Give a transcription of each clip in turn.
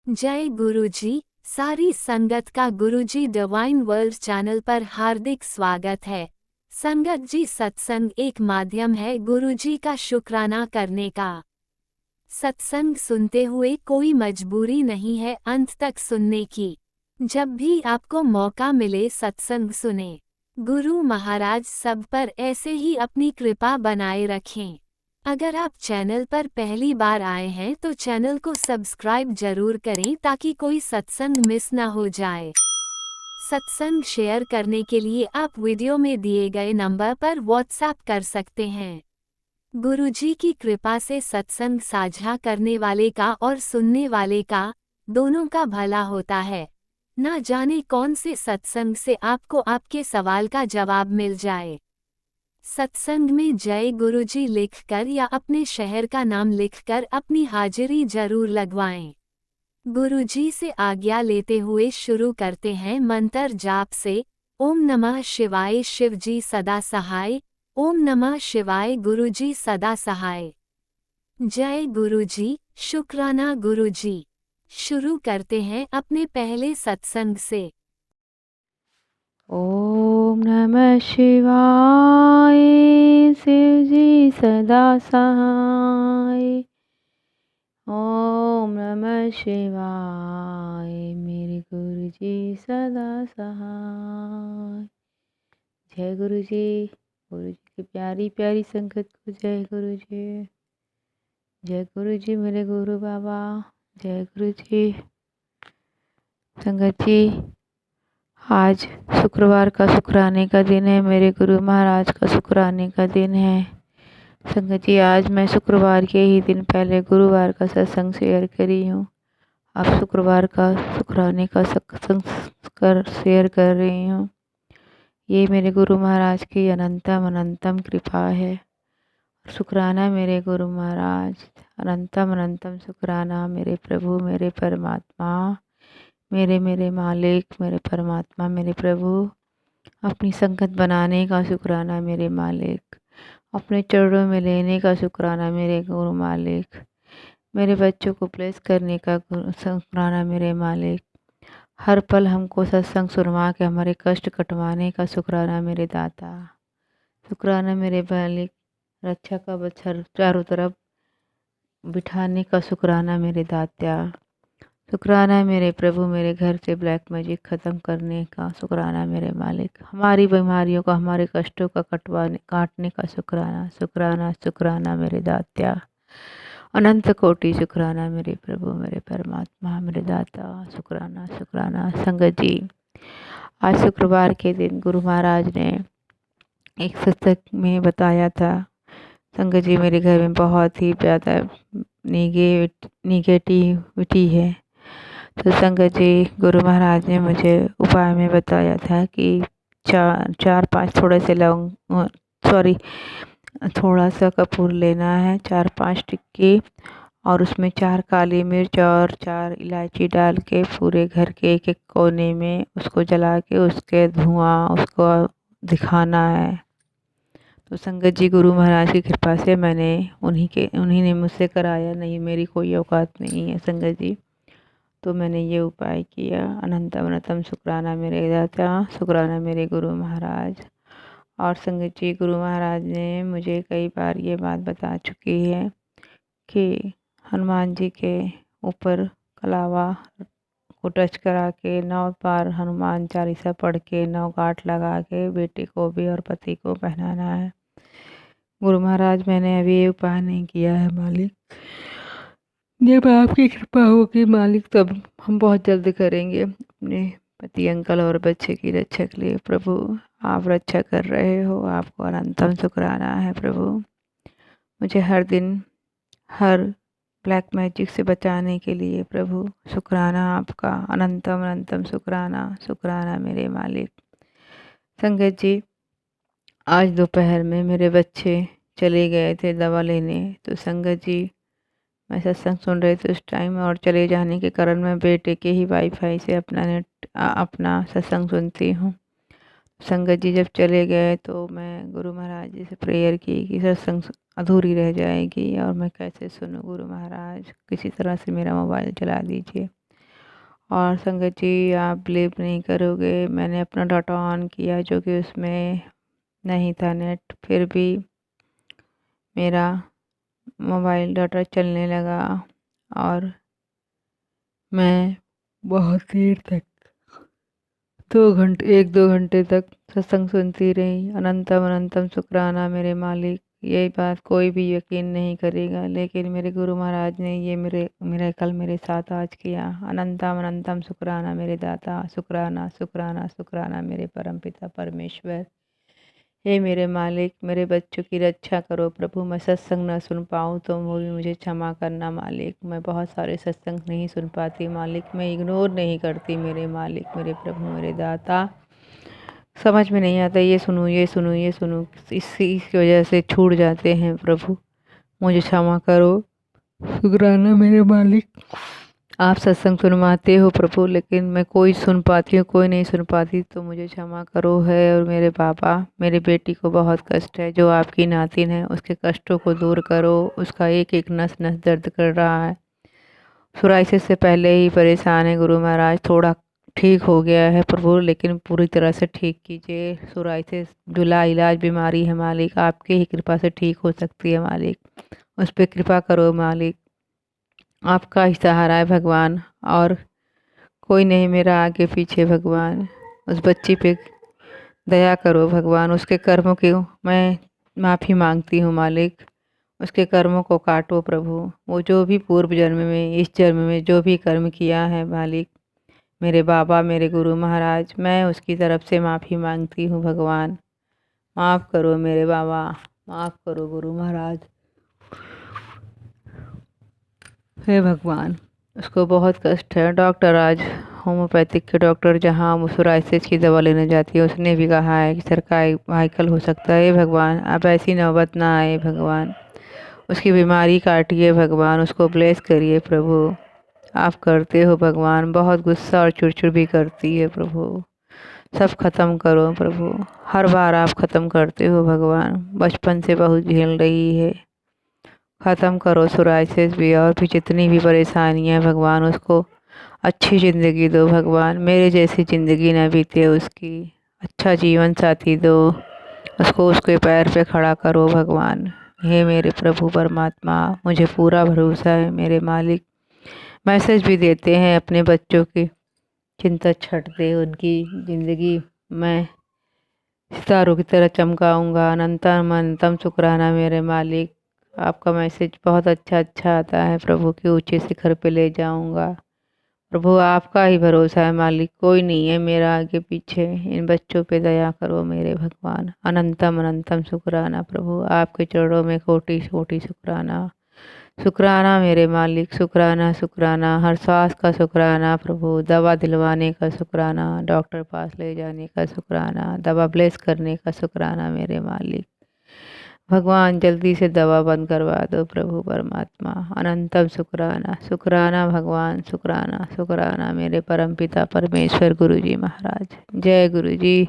जय गुरुजी। सारी संगत का गुरुजी डिवाइन वर्ल्ड चैनल पर हार्दिक स्वागत है। संगत जी, सत्संग एक माध्यम है गुरुजी का शुक्राना करने का। सत्संग सुनते हुए कोई मजबूरी नहीं है अंत तक सुनने की। जब भी आपको मौका मिले सत्संग सुने। गुरु महाराज सब पर ऐसे ही अपनी कृपा बनाए रखें। अगर आप चैनल पर पहली बार आए हैं तो चैनल को सब्सक्राइब जरूर करें ताकि कोई सत्संग मिस ना हो जाए। सत्संग शेयर करने के लिए आप वीडियो में दिए गए नंबर पर व्हाट्सएप कर सकते हैं। गुरुजी की कृपा से सत्संग साझा करने वाले का और सुनने वाले का दोनों का भला होता है। ना जाने कौन से सत्संग से आपको आपके सवाल का जवाब मिल जाए। सत्संग में जय गुरुजी लिखकर या अपने शहर का नाम लिखकर अपनी हाजिरी जरूर लगवाएं। गुरुजी से आज्ञा लेते हुए शुरू करते हैं मंत्र जाप से। ओम नमः शिवाय शिवजी सदा सहाय। ओम नमः शिवाय गुरुजी सदा सहाय। जय गुरुजी, शुक्राना गुरुजी। शुरू करते हैं अपने पहले सत्संग से। ओम नमः शिवाय शिवजी सदा सहाय। ओम नमः शिवाय मेरे गुरुजी सदा सहाय। जय गुरुजी। गुरुजी की प्यारी प्यारी संगत को जय गुरुजी। जय गुरुजी मेरे गुरु बाबा। जय गुरुजी। संगत जी, आज शुक्रवार का शुक्राने का दिन है। मेरे गुरु महाराज का शुक्राने का दिन है। संगत जी, आज मैं शुक्रवार के ही दिन पहले गुरुवार का सत्संग शेयर करी हूँ। अब शुक्रवार का शुक्राने का सत्संग शेयर कर रही हूँ। ये मेरे गुरु महाराज की अनंतम अनंतम कृपा है। शुक्राना मेरे गुरु महाराज, अनंतम अनंतम शुक्राना मेरे प्रभु, मेरे परमात्मा, मेरे मालिक, मेरे परमात्मा, मेरे प्रभु। अपनी संगत बनाने का शुक्राना मेरे मालिक, अपने चरणों में लेने का शुक्राना मेरे गुरु मालिक, मेरे बच्चों को प्लेस करने का शुक्राना मेरे मालिक, हर पल हमको सत्संग सुनवा के हमारे कष्ट कटवाने का शुक्राना मेरे दाता, शुक्राना मेरे मालिक, रक्षा का बच्छर चारों तरफ बिठाने का शुक्राना मेरे दात्या, शुक्राना मेरे प्रभु, मेरे घर से ब्लैक मैजिक ख़त्म करने का शुक्राना मेरे मालिक, हमारी बीमारियों का, हमारे कष्टों का काटने का शुक्राना, शुक्राना शुक्राना मेरे दात्या, अनंत कोटि शुक्राना मेरे प्रभु, मेरे परमात्मा, मेरे दाता, शुक्राना शुक्राना। संगत जी, आज शुक्रवार के दिन गुरु महाराज ने एक सत्संग में बताया था। संगत जी, मेरे घर में बहुत ही ज़्यादा निगेटिविटी है। तो संगत जी, गुरु महाराज ने मुझे उपाय में बताया था कि चार पाँच थोड़े से थोड़ा सा कपूर लेना है, 4-5 टिक्की, और उसमें 4 काली मिर्च और 4 इलायची डाल के पूरे घर के एक एक कोने में उसको जला के उसके धुआं उसको दिखाना है। तो संगत जी, गुरु महाराज की कृपा से उन्हीं ने मुझसे कराया, नहीं मेरी कोई औकात नहीं है संगत जी। तो मैंने ये उपाय किया। अनंतम अनंतम शुक्राना मेरे दाता, शुक्राना मेरे गुरु महाराज। और संगत जी, गुरु महाराज ने मुझे कई बार ये बात बता चुकी है कि हनुमान जी के ऊपर कलावा को टच करा के 9 बार हनुमान चालीसा पढ़ के 9 गांठ लगा के बेटे को भी और पति को पहनाना है। गुरु महाराज, मैंने अभी ये उपाय नहीं किया है मालिक, जब आपकी कृपा होगी मालिक तब हम बहुत जल्द करेंगे। अपने पति, अंकल और बच्चे की रक्षा के लिए प्रभु आप रक्षा कर रहे हो, आपको अनंतम शुक्राना है प्रभु। मुझे हर दिन हर ब्लैक मैजिक से बचाने के लिए प्रभु शुक्राना आपका, अनंतम अनंतम शुक्राना, शुक्राना मेरे मालिक। संगत जी, आज दोपहर में मेरे बच्चे चले गए थे दवा लेने। तो संगत जी, मैं सत्संग सुन रहे थे उस टाइम, और चले जाने के कारण मैं बेटे के ही वाईफाई से अपना सत्संग सुनती हूँ। संगत जी, जब चले गए तो मैं गुरु महाराज जी से प्रेयर की कि सत्संग अधूरी रह जाएगी और मैं कैसे सुनूं। गुरु महाराज, किसी तरह से मेरा मोबाइल चला दीजिए। और संगत जी आप बिलीव नहीं करोगे, मैंने अपना डाटा ऑन किया जो कि उसमें नहीं था नेट, फिर भी मेरा मोबाइल डाटा चलने लगा और मैं बहुत देर तक 1 2 घंटे तक सत्संग सुनती रही। अनंतम अनंतम शुक्राना मेरे मालिक। ये बात कोई भी यकीन नहीं करेगा, लेकिन मेरे गुरु महाराज ने ये मेरे कल मेरे साथ आज किया। अनंतम अनंतम शुक्राना मेरे दाता, शुक्राना शुक्राना शुक्राना मेरे परमपिता परमेश्वर। हे मेरे मालिक, मेरे बच्चों की रक्षा करो प्रभु। मैं सत्संग न सुन पाऊँ तो वो भी मुझे क्षमा करना मालिक। मैं बहुत सारे सत्संग नहीं सुन पाती मालिक, मैं इग्नोर नहीं करती मेरे मालिक, मेरे प्रभु, मेरे दाता। समझ में नहीं आता, ये सुनूँ ये सुनूँ ये सुनूँ, इसी की वजह से छूट जाते हैं प्रभु, मुझे क्षमा करो। शुक्राना मेरे मालिक, आप सत्संग सुनवाते हो प्रभु, लेकिन मैं कोई सुन पाती हूँ कोई नहीं सुन पाती, तो मुझे क्षमा करो है। और मेरे पापा, मेरी बेटी को बहुत कष्ट है, जो आपकी नातिन है उसके कष्टों को दूर करो। उसका एक एक नस नस दर्द कर रहा है, सोराइसिस से पहले ही परेशान है गुरु महाराज। थोड़ा ठीक हो गया है प्रभु, लेकिन पूरी तरह से ठीक कीजिए। सोराइसिस जो लाइलाज बीमारी है मालिक, आपके ही कृपा से ठीक हो सकती है मालिक, उस पर कृपा करो मालिक। आपका ही सहारा है भगवान, और कोई नहीं मेरा आगे पीछे भगवान। उस बच्ची पे दया करो भगवान, उसके कर्मों की मैं माफ़ी मांगती हूँ मालिक। उसके कर्मों को काटो प्रभु, वो जो भी पूर्व जन्म में इस जन्म में जो भी कर्म किया है मालिक, मेरे बाबा मेरे गुरु महाराज, मैं उसकी तरफ से माफ़ी मांगती हूँ भगवान। माफ़ करो मेरे बाबा, माफ़ करो गुरु महाराज। हे भगवान, उसको बहुत कष्ट है। डॉक्टर आज होम्योपैथिक के डॉक्टर जहाँ सोराइसिस की दवा लेने जाती है, उसने भी कहा है कि सर्वाइकल हो सकता है। भगवान अब ऐसी नौबत ना आए भगवान, उसकी बीमारी काटिए भगवान, उसको ब्लेस करिए प्रभु। आप करते हो भगवान, बहुत गुस्सा और चिड़चिड़ भी करती है प्रभु, सब ख़त्म करो प्रभु। हर बार आप ख़त्म करते हो भगवान, बचपन से बहुत झेल रही है, ख़त्म करो सोराइसिस भी और भी जितनी भी परेशानियाँ भगवान, उसको अच्छी ज़िंदगी दो भगवान, मेरे जैसी ज़िंदगी ना बीते उसकी। अच्छा जीवन साथी दो उसको, उसके पैर पे खड़ा करो भगवान। हे मेरे प्रभु परमात्मा, मुझे पूरा भरोसा है मेरे मालिक। मैसेज भी देते हैं अपने बच्चों की चिंता छट दे, उनकी ज़िंदगी मैं सितारों की तरह चमकाऊंगा। अनंतम अनंतम शुक्राना मेरे मालिक, आपका मैसेज बहुत अच्छा आता है प्रभु, के ऊंचे शिखर पे ले जाऊंगा प्रभु। आपका ही भरोसा है मालिक, कोई नहीं है मेरा आगे पीछे। इन बच्चों पे दया करो मेरे भगवान। अनंतम अनंतम शुक्राना प्रभु, आपके चरणों में कोटि कोटि शुक्राना। शुक्राना मेरे मालिक, शुक्राना शुक्राना, हर सांस का शुक्राना प्रभु, दवा दिलवाने का शुक्राना, डॉक्टर पास ले जाने का शुक्राना, दवा ब्लेस करने का शुक्राना मेरे मालिक। भगवान जल्दी से दवा बंद करवा दो प्रभु परमात्मा। अनंतम शुक्राना शुक्राना भगवान, शुक्राना शुक्राना मेरे परमपिता परमेश्वर गुरु जी महाराज। जय गुरु जी।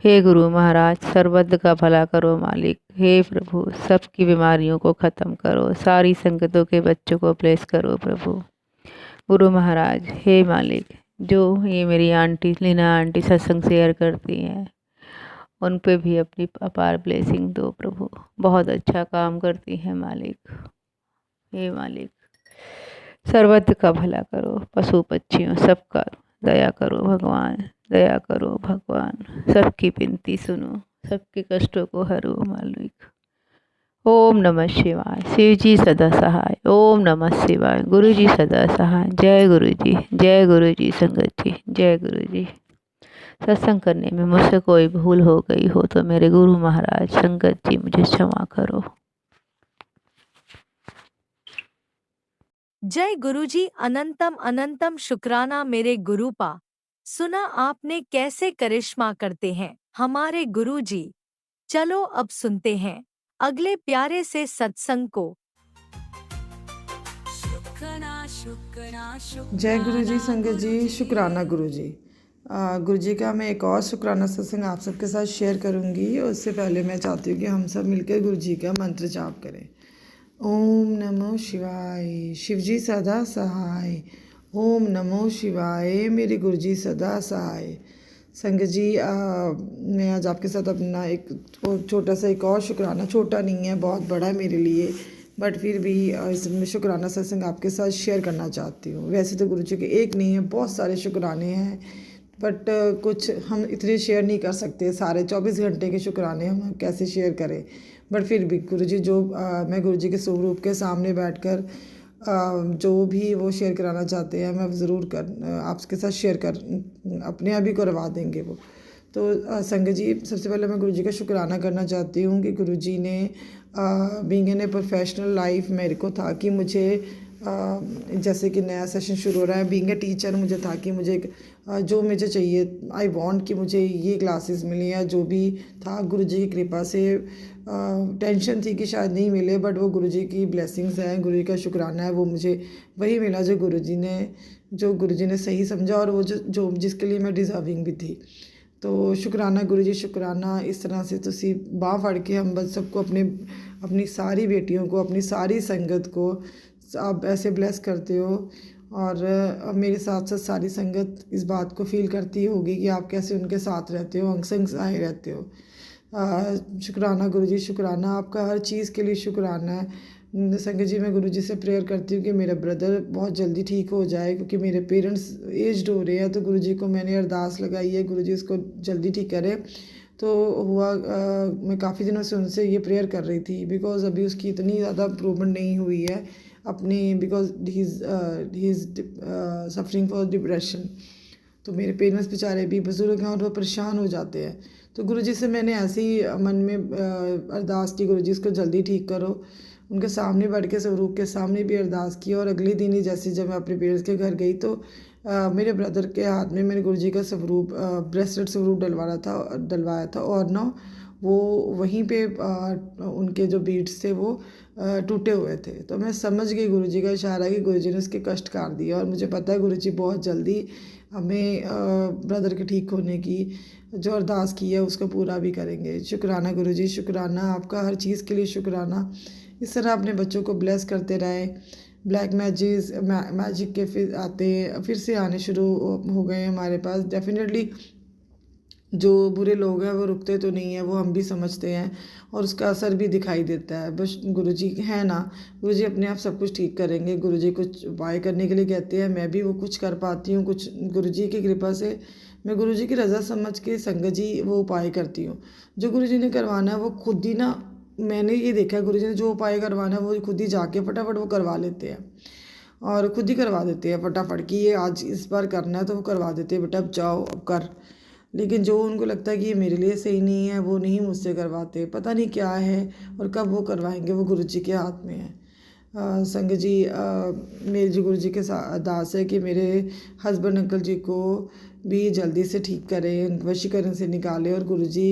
हे गुरु महाराज, सर्वत्र का भला करो मालिक। हे प्रभु, सबकी बीमारियों को ख़त्म करो, सारी संगतों के बच्चों को ब्लेस करो प्रभु। गुरु महाराज हे मालिक, जो ये मेरी आंटी लीना आंटी सत्संग शेयर करती हैं, उन पे भी अपनी अपार ब्लेसिंग दो प्रभु, बहुत अच्छा काम करती हैं मालिक। हे मालिक, सर्वत्र का भला करो, पशु पक्षियों सबका दया करो भगवान, दया करो भगवान, सबकी विनती सुनो, सबके कष्टों को हरो मालिक। ओम नमः शिवाय। शिव जी सदा सहाय। ओम नमः शिवाय। गुरु जी सदा सहाय। जय गुरु जी, जय गुरु जी संगत जी, जय गुरु जी। सत्संग करने में मुझसे कोई भूल हो गई हो तो मेरे गुरु महाराज संगत जी मुझे क्षमा करो। जय गुरुजी। अनंतम अनंतम शुक्राना मेरे गुरुपा। सुना आपने कैसे करिश्मा करते हैं हमारे गुरुजी। चलो अब सुनते हैं अगले प्यारे से सत्संग को। जय गुरु जी संगत जी, शुक्राना गुरु जी। गुरु जी का मैं एक और शुक्राना सत्संग आप सबके साथ शेयर करूंगी। उससे पहले मैं चाहती हूँ कि हम सब मिलकर गुरु जी का मंत्र जाप करें। ओम नमो शिवाय। शिव जी सदा सहाय। ओम नमो शिवाय। मेरे गुरुजी सदा सहाय। संगत जी, मैं आज आपके साथ अपना एक छोटा सा एक और शुक्राना, छोटा नहीं है, बहुत बड़ा है मेरे लिए, बट फिर भी इसमें शुक्राना सत्संग आपके साथ शेयर करना चाहती हूँ। वैसे तो गुरुजी के एक नहीं है, बहुत सारे शुक्राने हैं, बट कुछ हम इतने शेयर नहीं कर सकते। सारे 24 घंटे के शुक्राने हम कैसे शेयर करें। बट फिर भी गुरुजी जो मैं गुरुजी के स्वरूप के सामने बैठकर जो भी वो शेयर कराना चाहते हैं, मैं ज़रूर आपके साथ शेयर कर, अपने आप ही करवा देंगे वो। तो संगत जी, सबसे पहले मैं गुरुजी का शुक्राना करना चाहती हूँ कि गुरुजी ने being in a professional life मेरे को था कि मुझे जैसे कि नया सेशन शुरू हो रहा है, बीइंग ए टीचर मुझे था कि मुझे जो मुझे चाहिए, आई वांट कि मुझे ये क्लासेस मिली, या जो भी था गुरुजी की कृपा से। टेंशन थी कि शायद नहीं मिले, बट वो गुरुजी की ब्लेसिंग्स हैं, गुरुजी का शुक्राना है, वो मुझे वही मिला जो गुरुजी ने सही समझा, और वो जो जिसके लिए मैं डिज़र्विंग भी थी। तो शुक्राना गुरुजी, शुक्राना। इस तरह से तुसी बाँह फड़ के हम बस सबको अपनी सारी बेटियों को, अपनी सारी संगत को आप ऐसे ब्लेस करते हो, और मेरे साथ साथ सारी संगत इस बात को फील करती होगी कि आप कैसे उनके साथ रहते हो, अंग संग सहाय रहते हो। शुक्राना गुरुजी, शुक्राना आपका, हर चीज़ के लिए शुक्राना है। संगत जी, मैं गुरुजी से प्रेयर करती हूँ कि मेरा ब्रदर बहुत जल्दी ठीक हो जाए, क्योंकि मेरे पेरेंट्स एज्ड हो रहे हैं। तो गुरुजी को मैंने अरदास लगाई है, गुरुजी इसको जल्दी ठीक करे। तो हुआ, मैं काफ़ी दिनों से उनसे ये प्रेयर कर रही थी, बिकॉज़ अभी उसकी इतनी ज़्यादा इम्प्रूवमेंट नहीं हुई है अपनी, because he is suffering for depression. तो मेरे पेरेंट्स बेचारे भी बुज़ुर्ग हैं और वो परेशान हो जाते हैं। तो गुरुजी से मैंने ऐसे ही मन में अरदास की, गुरुजी इसको जल्दी ठीक करो। उनके सामने बैठ के, स्वरूप के सामने भी अरदास की, और अगले दिन ही जैसे जब मैं अपने पेरेंट्स के घर गई, तो मेरे ब्रदर के हाथ में मैंने गुरुजी का स्वरूप, ब्रेसलेट स्वरूप डलवाया था, और ना वो वहीं पे उनके जो बीड्स थे वो टूटे हुए थे। तो मैं समझ गई गुरुजी का इशारा कि गुरुजी ने उसके कष्ट काट दिया, और मुझे पता है गुरुजी बहुत जल्दी हमें ब्रदर के ठीक होने की जो अरदास की है उसको पूरा भी करेंगे। शुक्राना गुरुजी, शुक्राना आपका, हर चीज़ के लिए शुक्राना। इस तरह अपने बच्चों को ब्लेस करते रहे। ब्लैक मैजिक के फिर से आने शुरू हो गए हैं हमारे पास। डेफिनेटली जो बुरे लोग हैं वो रुकते तो नहीं हैं, वो हम भी समझते हैं, और उसका असर भी दिखाई देता है। बस गुरुजी है ना, गुरुजी अपने आप सब कुछ ठीक करेंगे। गुरुजी कुछ उपाय करने के लिए कहते हैं, मैं भी वो कुछ कर पाती हूँ, कुछ गुरुजी की कृपा से मैं गुरुजी की रज़ा समझ के संगत जी वो उपाय करती हूँ। जो गुरुजी ने करवाना है वो खुद ही ना, मैंने ये देखा है गुरुजी ने जो उपाय करवाना है वो खुद ही जाके फटाफट वो करवा लेते हैं, और खुद ही करवा देते हैं फटाफट कि ये आज इस बार करना है तो वो करवा देते हैं, बेटा अब जाओ अब कर। लेकिन जो उनको लगता है कि ये मेरे लिए सही नहीं है, वो नहीं मुझसे करवाते। पता नहीं क्या है और कब वो करवाएंगे, वो गुरुजी के हाथ में है। संगत जी, मेरे जो गुरुजी के अरदास है कि मेरे हस्बैंड अंकल जी को भी जल्दी से ठीक करें, वशीकरण से निकालें, और गुरुजी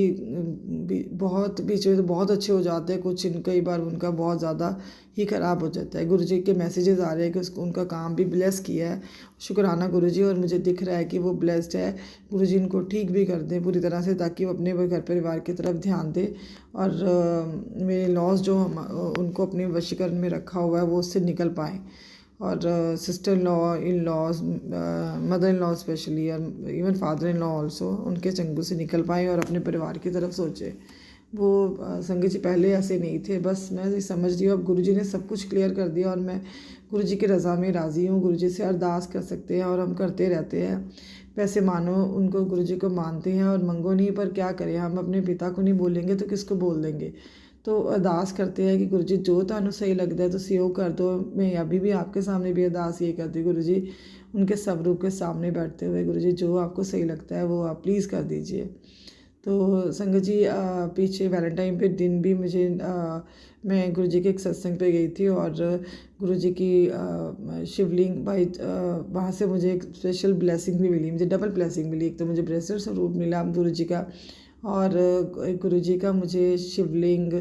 भी बहुत बीच में तो बहुत अच्छे हो जाते हैं, कई बार उनका बहुत ज़्यादा ही ख़राब हो जाता है। गुरुजी के मैसेजेस आ रहे हैं कि उसको उनका काम भी ब्लेस किया है। शुक्राना गुरुजी, और मुझे दिख रहा है कि वो ब्लेस्ड है। गुरुजी इनको ठीक भी कर दें पूरी तरह से, ताकि वो अपने घर परिवार की तरफ ध्यान दें, और मेरे लॉस जो उनको अपने वशीकरण में रखा हुआ है वो उससे निकल पाएँ, और sister in laws, mother in law specially, और even father in law also उनके चंगुल से निकल पाएँ और अपने परिवार की तरफ सोचे। वो संगत जी पहले ऐसे नहीं थे। बस मैं ये समझ रही हूँ अब गुरुजी ने सब कुछ क्लियर कर दिया, और मैं गुरुजी की रज़ा में राज़ी हूँ। गुरुजी से अरदास कर सकते हैं, और हम करते रहते हैं। पैसे मानो उनको, गुरुजी को मानते हैं, और मंगो नहीं, पर क्या करें, हम अपने पिता को नहीं बोलेंगे तो किसको बोल देंगे। तो अरदास करते हैं कि गुरुजी जो तुहानू सही लगता है तुसीं वो कर दो। मैं अभी भी आपके सामने भी अरदास ये करती, गुरुजी उनके स्वरूप के सामने बैठते हुए, गुरुजी जो आपको सही लगता है वो आप प्लीज़ कर दीजिए। तो संगत जी, पीछे वैलेंटाइन पे दिन भी मुझे मैं गुरुजी के एक सत्संग पे गई थी, और गुरुजी की शिवलिंग भाई वहाँ से मुझे एक स्पेशल ब्लेसिंग भी मिली, मुझे डबल ब्लेसिंग मिली। एक तो मुझे ब्रेसलेट स्वरूप मिला गुरुजी का, और गुरुजी का मुझे शिवलिंग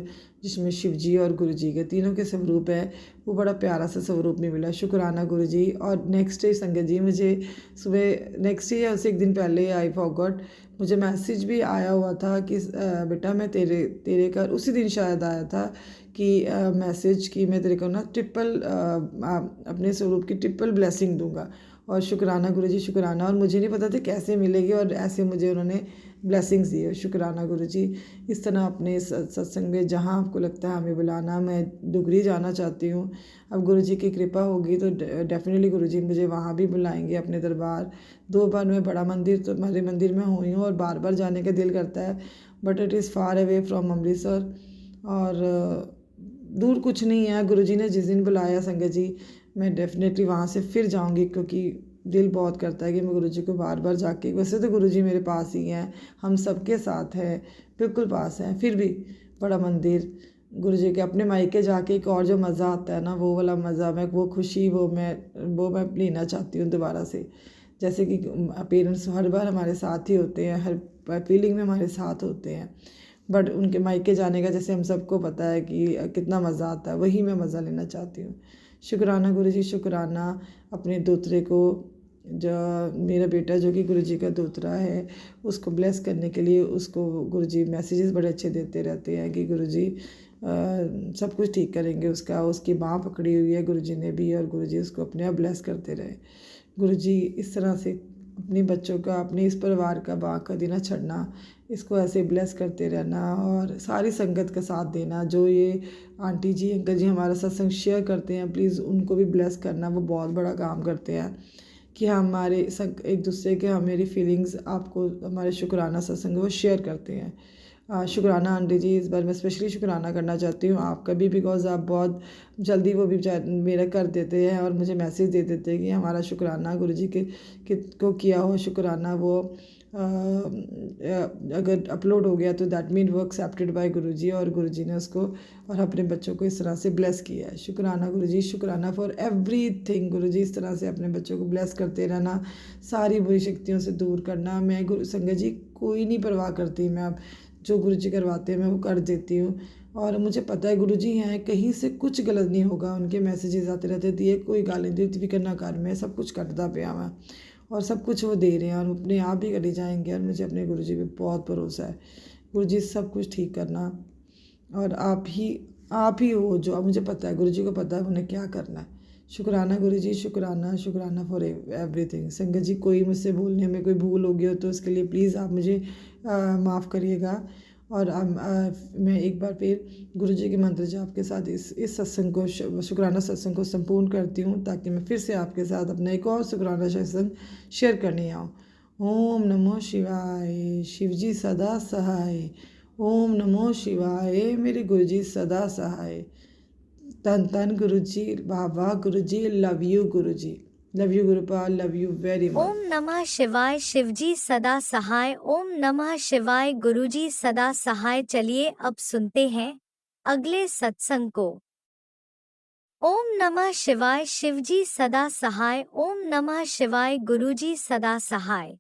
जिसमें शिवजी और गुरुजी के तीनों के स्वरूप है, वो बड़ा प्यारा सा स्वरूप में मिला। शुक्राना गुरुजी। और नेक्स्ट डे संगत जी, मुझे सुबह नेक्स्ट डे या उससे एक दिन पहले, आई फॉरगॉट, मुझे मैसेज भी आया हुआ था कि बेटा मैं तेरे घर, उसी दिन शायद आया था कि मैसेज कि मैं तेरे को ना ट्रिपल अपने स्वरूप की ट्रिपल ब्लेसिंग दूंगा। और शुक्राना गुरुजी, शुक्राना। और मुझे नहीं पता था कैसे मिलेगी, और ऐसे मुझे उन्होंने ब्लेसिंग्स दी है। शुक्राना गुरुजी। इस तरह अपने सत्संग में जहाँ आपको लगता है हमें बुलाना। मैं डुगरी जाना चाहती हूँ, अब गुरुजी की कृपा होगी तो डेफिनेटली गुरुजी मुझे वहाँ भी बुलाएंगे अपने दरबार। 2 बार मैं बड़ा मंदिर तो हमारे मंदिर में हुई हूँ, और बार बार जाने का दिल करता है, but it is far away from Amritsar. और दूर कुछ नहीं है। गुरुजी ने जिस दिन बुलाया संगत जी, मैं डेफिनेटली वहाँ से फिर जाऊँगी, क्योंकि दिल बहुत करता है कि मैं गुरुजी को बार बार जाके, वैसे तो गुरुजी मेरे पास ही हैं, हम सबके साथ हैं, बिल्कुल पास हैं, फिर भी बड़ा मंदिर गुरुजी के अपने मायके जाके एक और जो मज़ा आता है ना, वो वाला मज़ा, मैं वो खुशी वो मैं लेना चाहती हूँ दोबारा से। जैसे कि पेरेंट्स हर बार हमारे साथ ही होते हैं, हर फीलिंग में हमारे साथ होते हैं, बट उनके मायके जाने का जैसे हम सबको पता है कि कितना मज़ा आता है, वही मैं मज़ा लेना चाहती हूँ। शुक्राना गुरुजी, शुक्राना अपने दोतरे को, जो मेरा बेटा जो कि गुरुजी का दोतरा है, उसको ब्लेस करने के लिए उसको गुरुजी मैसेजेस बड़े अच्छे देते रहते हैं कि गुरुजी सब कुछ ठीक करेंगे उसका। उसकी बाँह पकड़ी हुई है गुरुजी ने भी, और गुरुजी उसको अपने आप ब्लेस करते रहे। गुरुजी इस तरह से अपने बच्चों का, अपने इस परिवार का बाँह कभी ना छड़ना, इसको ऐसे ब्लेस करते रहना, और सारी संगत का साथ देना। जो ये आंटी जी अंकल जी हमारा सत्संग शेयर करते हैं, प्लीज़ उनको भी ब्लेस करना, वो बहुत बड़ा काम करते हैं कि हमारे एक दूसरे के, हम मेरी फीलिंग्स आपको हमारे शुक्राना सत्संग वो शेयर करते हैं। शुक्राना आंटी जी, इस बार मैं स्पेशली शुक्राना करना चाहती हूँ आपका भी, बिकॉज़ आप बहुत जल्दी वो भी मेरा कर देते हैं और मुझे मैसेज दे देते हैं कि हमारा शुक्राना गुरुजी के को किया हो शुक्राना, वो अगर अपलोड हो गया तो दैट मीन वो एक्सेप्टेड बाय गुरुजी, और गुरुजी ने उसको और अपने बच्चों को इस तरह से ब्लेस किया है। शुक्राना गुरुजी, शुक्राना फॉर एवरीथिंग। गुरुजी इस तरह से अपने बच्चों को ब्लेस करते रहना, सारी बुरी शक्तियों से दूर करना। मैं गुरु संगत जी कोई नहीं परवाह करती, मैं अब जो गुरुजी करवाते हैं मैं वो कर देती हूँ, और मुझे पता है गुरुजी हैं, कहीं से कुछ गलत नहीं होगा। उनके मैसेजेस आते रहते दिए, कोई गाली दी फिक्र ना कर, मैं सब कुछ कटदा पिया मैं, और सब कुछ वो दे रहे हैं, और अपने आप भी करी जाएंगे। और मुझे अपने गुरुजी पे बहुत भरोसा है। गुरुजी सब कुछ ठीक करना, और आप ही हो जो, अब मुझे पता है गुरुजी को पता है उन्हें क्या करना है। शुक्राना गुरुजी, शुक्राना, शुक्राना फॉर एवरीथिंग। संगत जी कोई मुझसे बोलने में कोई भूल हो गई हो तो उसके लिए प्लीज़ आप मुझे माफ़ करिएगा। और मैं एक बार फिर गुरुजी के मंत्र जाप के साथ इस सत्संग को, शुक्राना सत्संग को संपूर्ण करती हूँ, ताकि मैं फिर से आपके साथ अपना एक और शुक्राना सत्संग शेयर करने आऊँ। ओम नमो शिवाय, शिवजी सदा सहाय। ओम नमो शिवाय, मेरे गुरुजी सदा सहाय। तन तन Guruji, Baba Guruji, love you Guruji, love you Gurupal, love you very much. ओम नमः शिवाय, शिवजी सदा सहाय। ओम नमः शिवाय, गुरुजी सदा सहाय। चलिए अब सुनते हैं अगले सत्संग को। ओम नमः शिवाय, शिवजी सदा सहाय। ओम नमः शिवाय, गुरुजी सदा सहाय।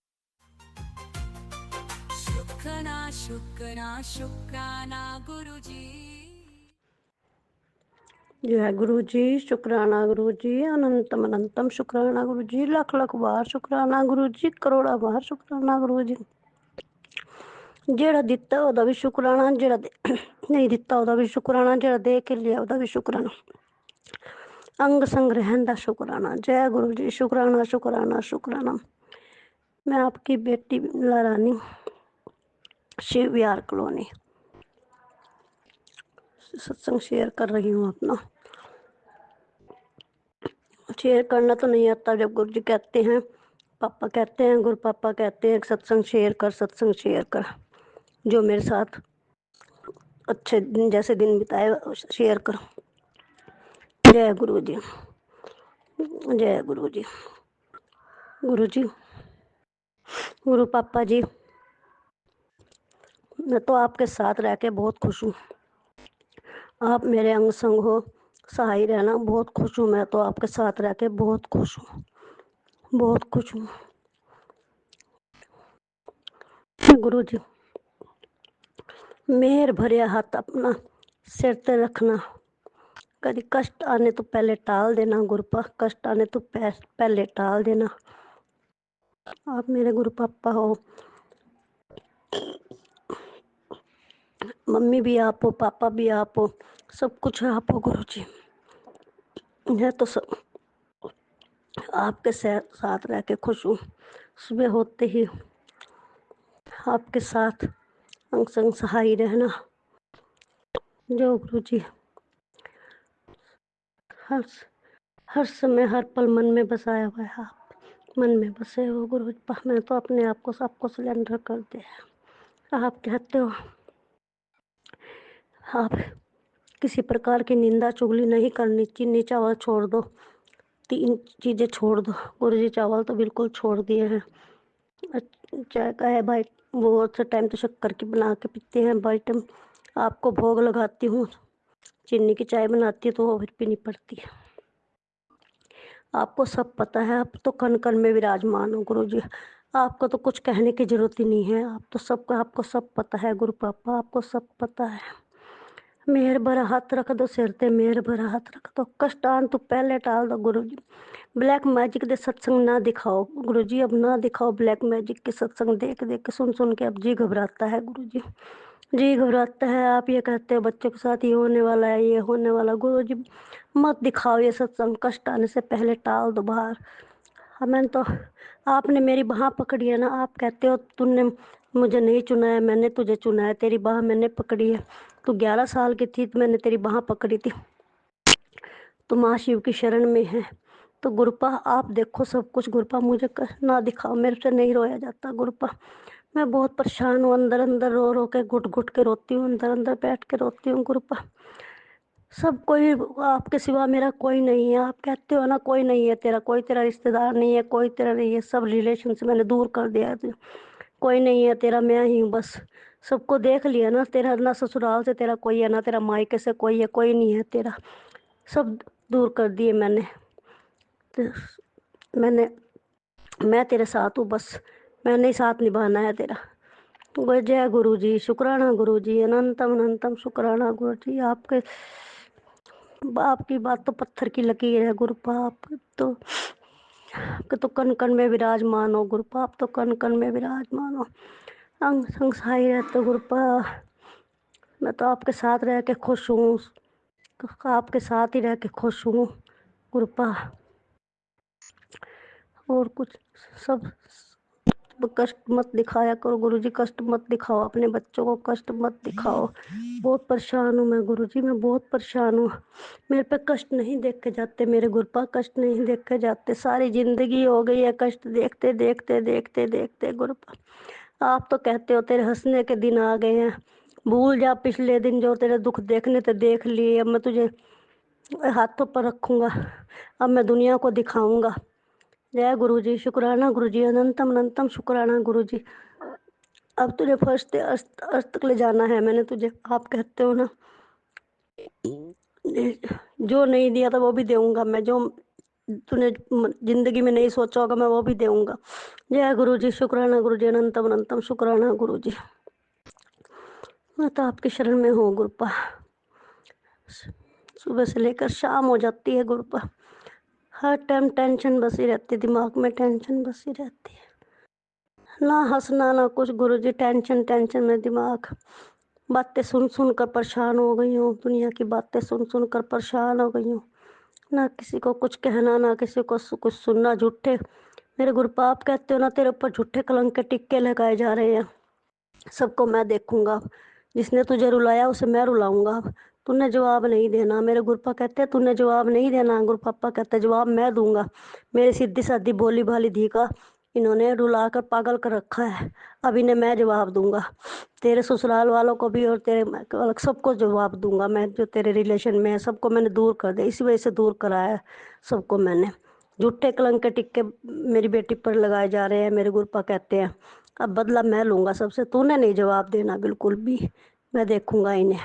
शुक्राना गुरुजी। जय गुरु जी, शुक्राना गुरु जी, अनंतम अनंतम शुक्राना गुरु जी, लख लख बार शुक्राना गुरु जी, करोड़ा बार शुक्राना गुरु जी। जेड़ा दिता ओदा भी शुक्राना, जेड़ा नहीं दिता ओदा भी शुक्राना, जेड़ा दे के लिया ओदा भी शुक्राना, अंग संग रहन दा शुक्राना। जय गुरु जी, शुक्राना शुक्राना शुक्राना। मैं आपकी बेटी लारानी, शिव विहार कॉलोनी, सत्संग शेयर कर रही हूँ अपना। शेयर करना तो नहीं आता, जब गुरु जी कहते हैं, पापा कहते हैं, गुरु पापा कहते हैं सत्संग शेयर कर, सत्संग शेयर कर। जो मेरे साथ अच्छे दिन, जैसे दिन बिताए, शेयर कर। जय गुरु जी, जय गुरु जी। गुरु जी, गुरु पापा जी, मैं तो आपके साथ रह के बहुत खुश हूँ। आप मेरे अंग संग हो, सहाय रहना, बहुत खुश हूँ। मैं तो आपके साथ रह के बहुत खुश हूँ, बहुत खुश हूँ। गुरु जी, मेहर भरिया हाथ अपना सिर ते रखना, कभी कष्ट आने तो पहले टाल देना। गुरुपा, कष्ट आने तो पहले टाल देना। आप मेरे गुरु पापा हो, मम्मी भी आप हो, पापा भी आप हो, सब कुछ आप हो गुरु जी। है तो सब आपके साथ रह के खुश हूँ। सुबह होते ही आपके साथ अंग संग सहाय रहना। जो गुरु जी हर हर समय हर पल मन में बसाया हुआ है। आप मन में बसे हो गुरु। मैं तो अपने आप को सबको सिलेंडर कर दिया। आप कहते हो आप किसी प्रकार की निंदा चुगली नहीं करनी। चीनी चावल छोड़ दो, 3 चीज़ें छोड़ दो। गुरु जी चावल तो बिल्कुल छोड़ दिए हैं। चाय का है भाई, वो बहुत टाइम तो शक्कर की बना के पीते हैं। भाई टाइम आपको भोग लगाती हूँ, चीनी की चाय बनाती है तो वो फिर पीनी पड़ती है। आपको सब पता है, आप तो कण कण में विराजमान हो गुरु जी। आपको तो कुछ कहने की जरूरत ही नहीं है। आप तो सबका आपको सब पता है गुरु पापा, आपको सब पता है। मेहर भरा हाथ रख दो सिर ते, मेहर भरा हाथ रख दो। कष्ट आन तो पहले टाल दो गुरु जी। ब्लैक मैजिक दे सत्संग ना दिखाओ गुरु जी, अब ना दिखाओ ब्लैक मैजिक के सत्संग। देख देख के सुन सुन के अब जी घबराता है गुरु जी, जी घबराता है। आप ये कहते हो बच्चों के साथ ये होने वाला है, ये होने वाला। गुरु जी मत दिखाओ ये सत्संग, कष्ट आने से पहले टाल दो बाहर। मैंने तो आपने मेरी बाह पकड़ी है ना। आप कहते हो तूने मुझे नहीं चुना है, मैंने तुझे चुना है। तेरी बाह मैंने पकड़ी है। तू 11 साल की थी तो मैंने तेरी बाह पकड़ी थी। तो माँ शिव की शरण में है। तो गुरुपा आप देखो सब कुछ। गुरुपा मुझे ना दिखाओ, मेरे से नहीं रोया जाता गुरुपा। मैं बहुत परेशान हूँ, अंदर अंदर रो रो के घुट घुट के रोती हूँ, अंदर अंदर बैठ के रोती हूँ गुरुपा। सब कोई आपके सिवा मेरा कोई नहीं है। आप कहते हो ना कोई नहीं है तेरा, कोई तेरा रिश्तेदार नहीं है, कोई तेरा नहीं है। सब रिलेशन से मैंने दूर कर दिया है तुझे। कोई नहीं है तेरा, मैं ही हूँ बस। सबको देख लिया ना तेरा, ना ससुराल से तेरा कोई है, ना तेरा मायके से कोई है, कोई नहीं है तेरा। सब दूर कर दिए मैंने। तो मैं तेरे साथ हूँ बस, मैंने ही साथ निभाना है तेरा। जय गुरु जी, शुक्राना गुरु जी, अनंतम अनंतम शुक्राना गुरु जी। आपकी बात तो पत्थर की लकीर है गुरु पाप। तो कण कण में विराजमान हो गुरु पाप, तो कण कण में विराजमान हो। अंग संग सहाय रहते गुरु पाप। मैं तो आपके साथ रह के खुश हूँ, तो आपके साथ ही रह के खुश हूँ गुरु पाप। और कुछ सब कष्ट मत दिखाया करो गुरु जी, कष्ट मत दिखाओ अपने बच्चों को, कष्ट मत दिखाओ। बहुत परेशान हूँ मैं गुरु जी, मैं बहुत परेशान हूँ। मेरे पे कष्ट नहीं देखे जाते मेरे गुरुपा, कष्ट नहीं देखे जाते। सारी जिंदगी हो गई है कष्ट देखते देखते देखते देखते गुरुपा। आप तो कहते हो तेरे हंसने के दिन आ गए हैं, भूल जा पिछले दिन जो तेरे दुख देखने थे देख लिए। अब मैं तुझे हाथों पर रखूंगा, अब मैं दुनिया को दिखाऊंगा। जय गुरु जी, शुक्राना गुरु जी, अनंतम अनंतम शुक्राना गुरु जी। अब तुझे फर्स्ट अर्थ तक ले जाना है मैंने तुझे। आप कहते हो ना जो नहीं दिया था वो भी दूंगा मैं, जो तूने जिंदगी में नहीं सोचा होगा मैं वो भी दूंगा। जय गुरु जी, शुक्राना गुरु जी, अनंतम अनंतम शुक्राना गुरु जी। मैं तो आपकी शरण में हूँ गुरुपा। सुबह से लेकर शाम हो जाती है गुरुपा, हर टाइम टेंशन बसी रहती है, दिमाग में टेंशन बसी रहती है। ना हंसना ना कुछ गुरु जी, टेंशन टेंशन में दिमाग। बातें सुन सुन कर परेशान हो गई हूँ, दुनिया की बातें सुन सुन कर परेशान हो गई हूँ। ना किसी को कुछ कहना, ना किसी को कुछ सुनना। झूठे मेरे गुरुपाप कहते हो ना तेरे ऊपर झूठे कलंक के टिक्के लगाए जा रहे हैं। सबको मैं देखूंगा, जिसने तुझे रुलाया उसे मैं रुलाऊंगा। तूने जवाब नहीं देना। मेरे गुरुपा कहते हैं तूने जवाब नहीं देना। गुरु पापा कहते हैं जवाब मैं दूंगा। मेरी सीधी सादी बोली भाली धी का इन्होंने रुला कर पागल कर रखा है। अब इन्हें मैं जवाब दूंगा, तेरे ससुराल वालों को भी और तेरे सबको जवाब दूंगा मैं। जो तेरे रिलेशन में है सबको मैंने दूर कर दिया, इसी वजह से दूर कराया है सबको मैंने। झूठे कलंक के टिक्के मेरी बेटी पर लगाए जा रहे हैं। मेरे गुरुपा कहते हैं अब बदला मैं लूंगा सबसे, तूने नहीं जवाब देना बिल्कुल भी। मैं देखूंगा इन्हें।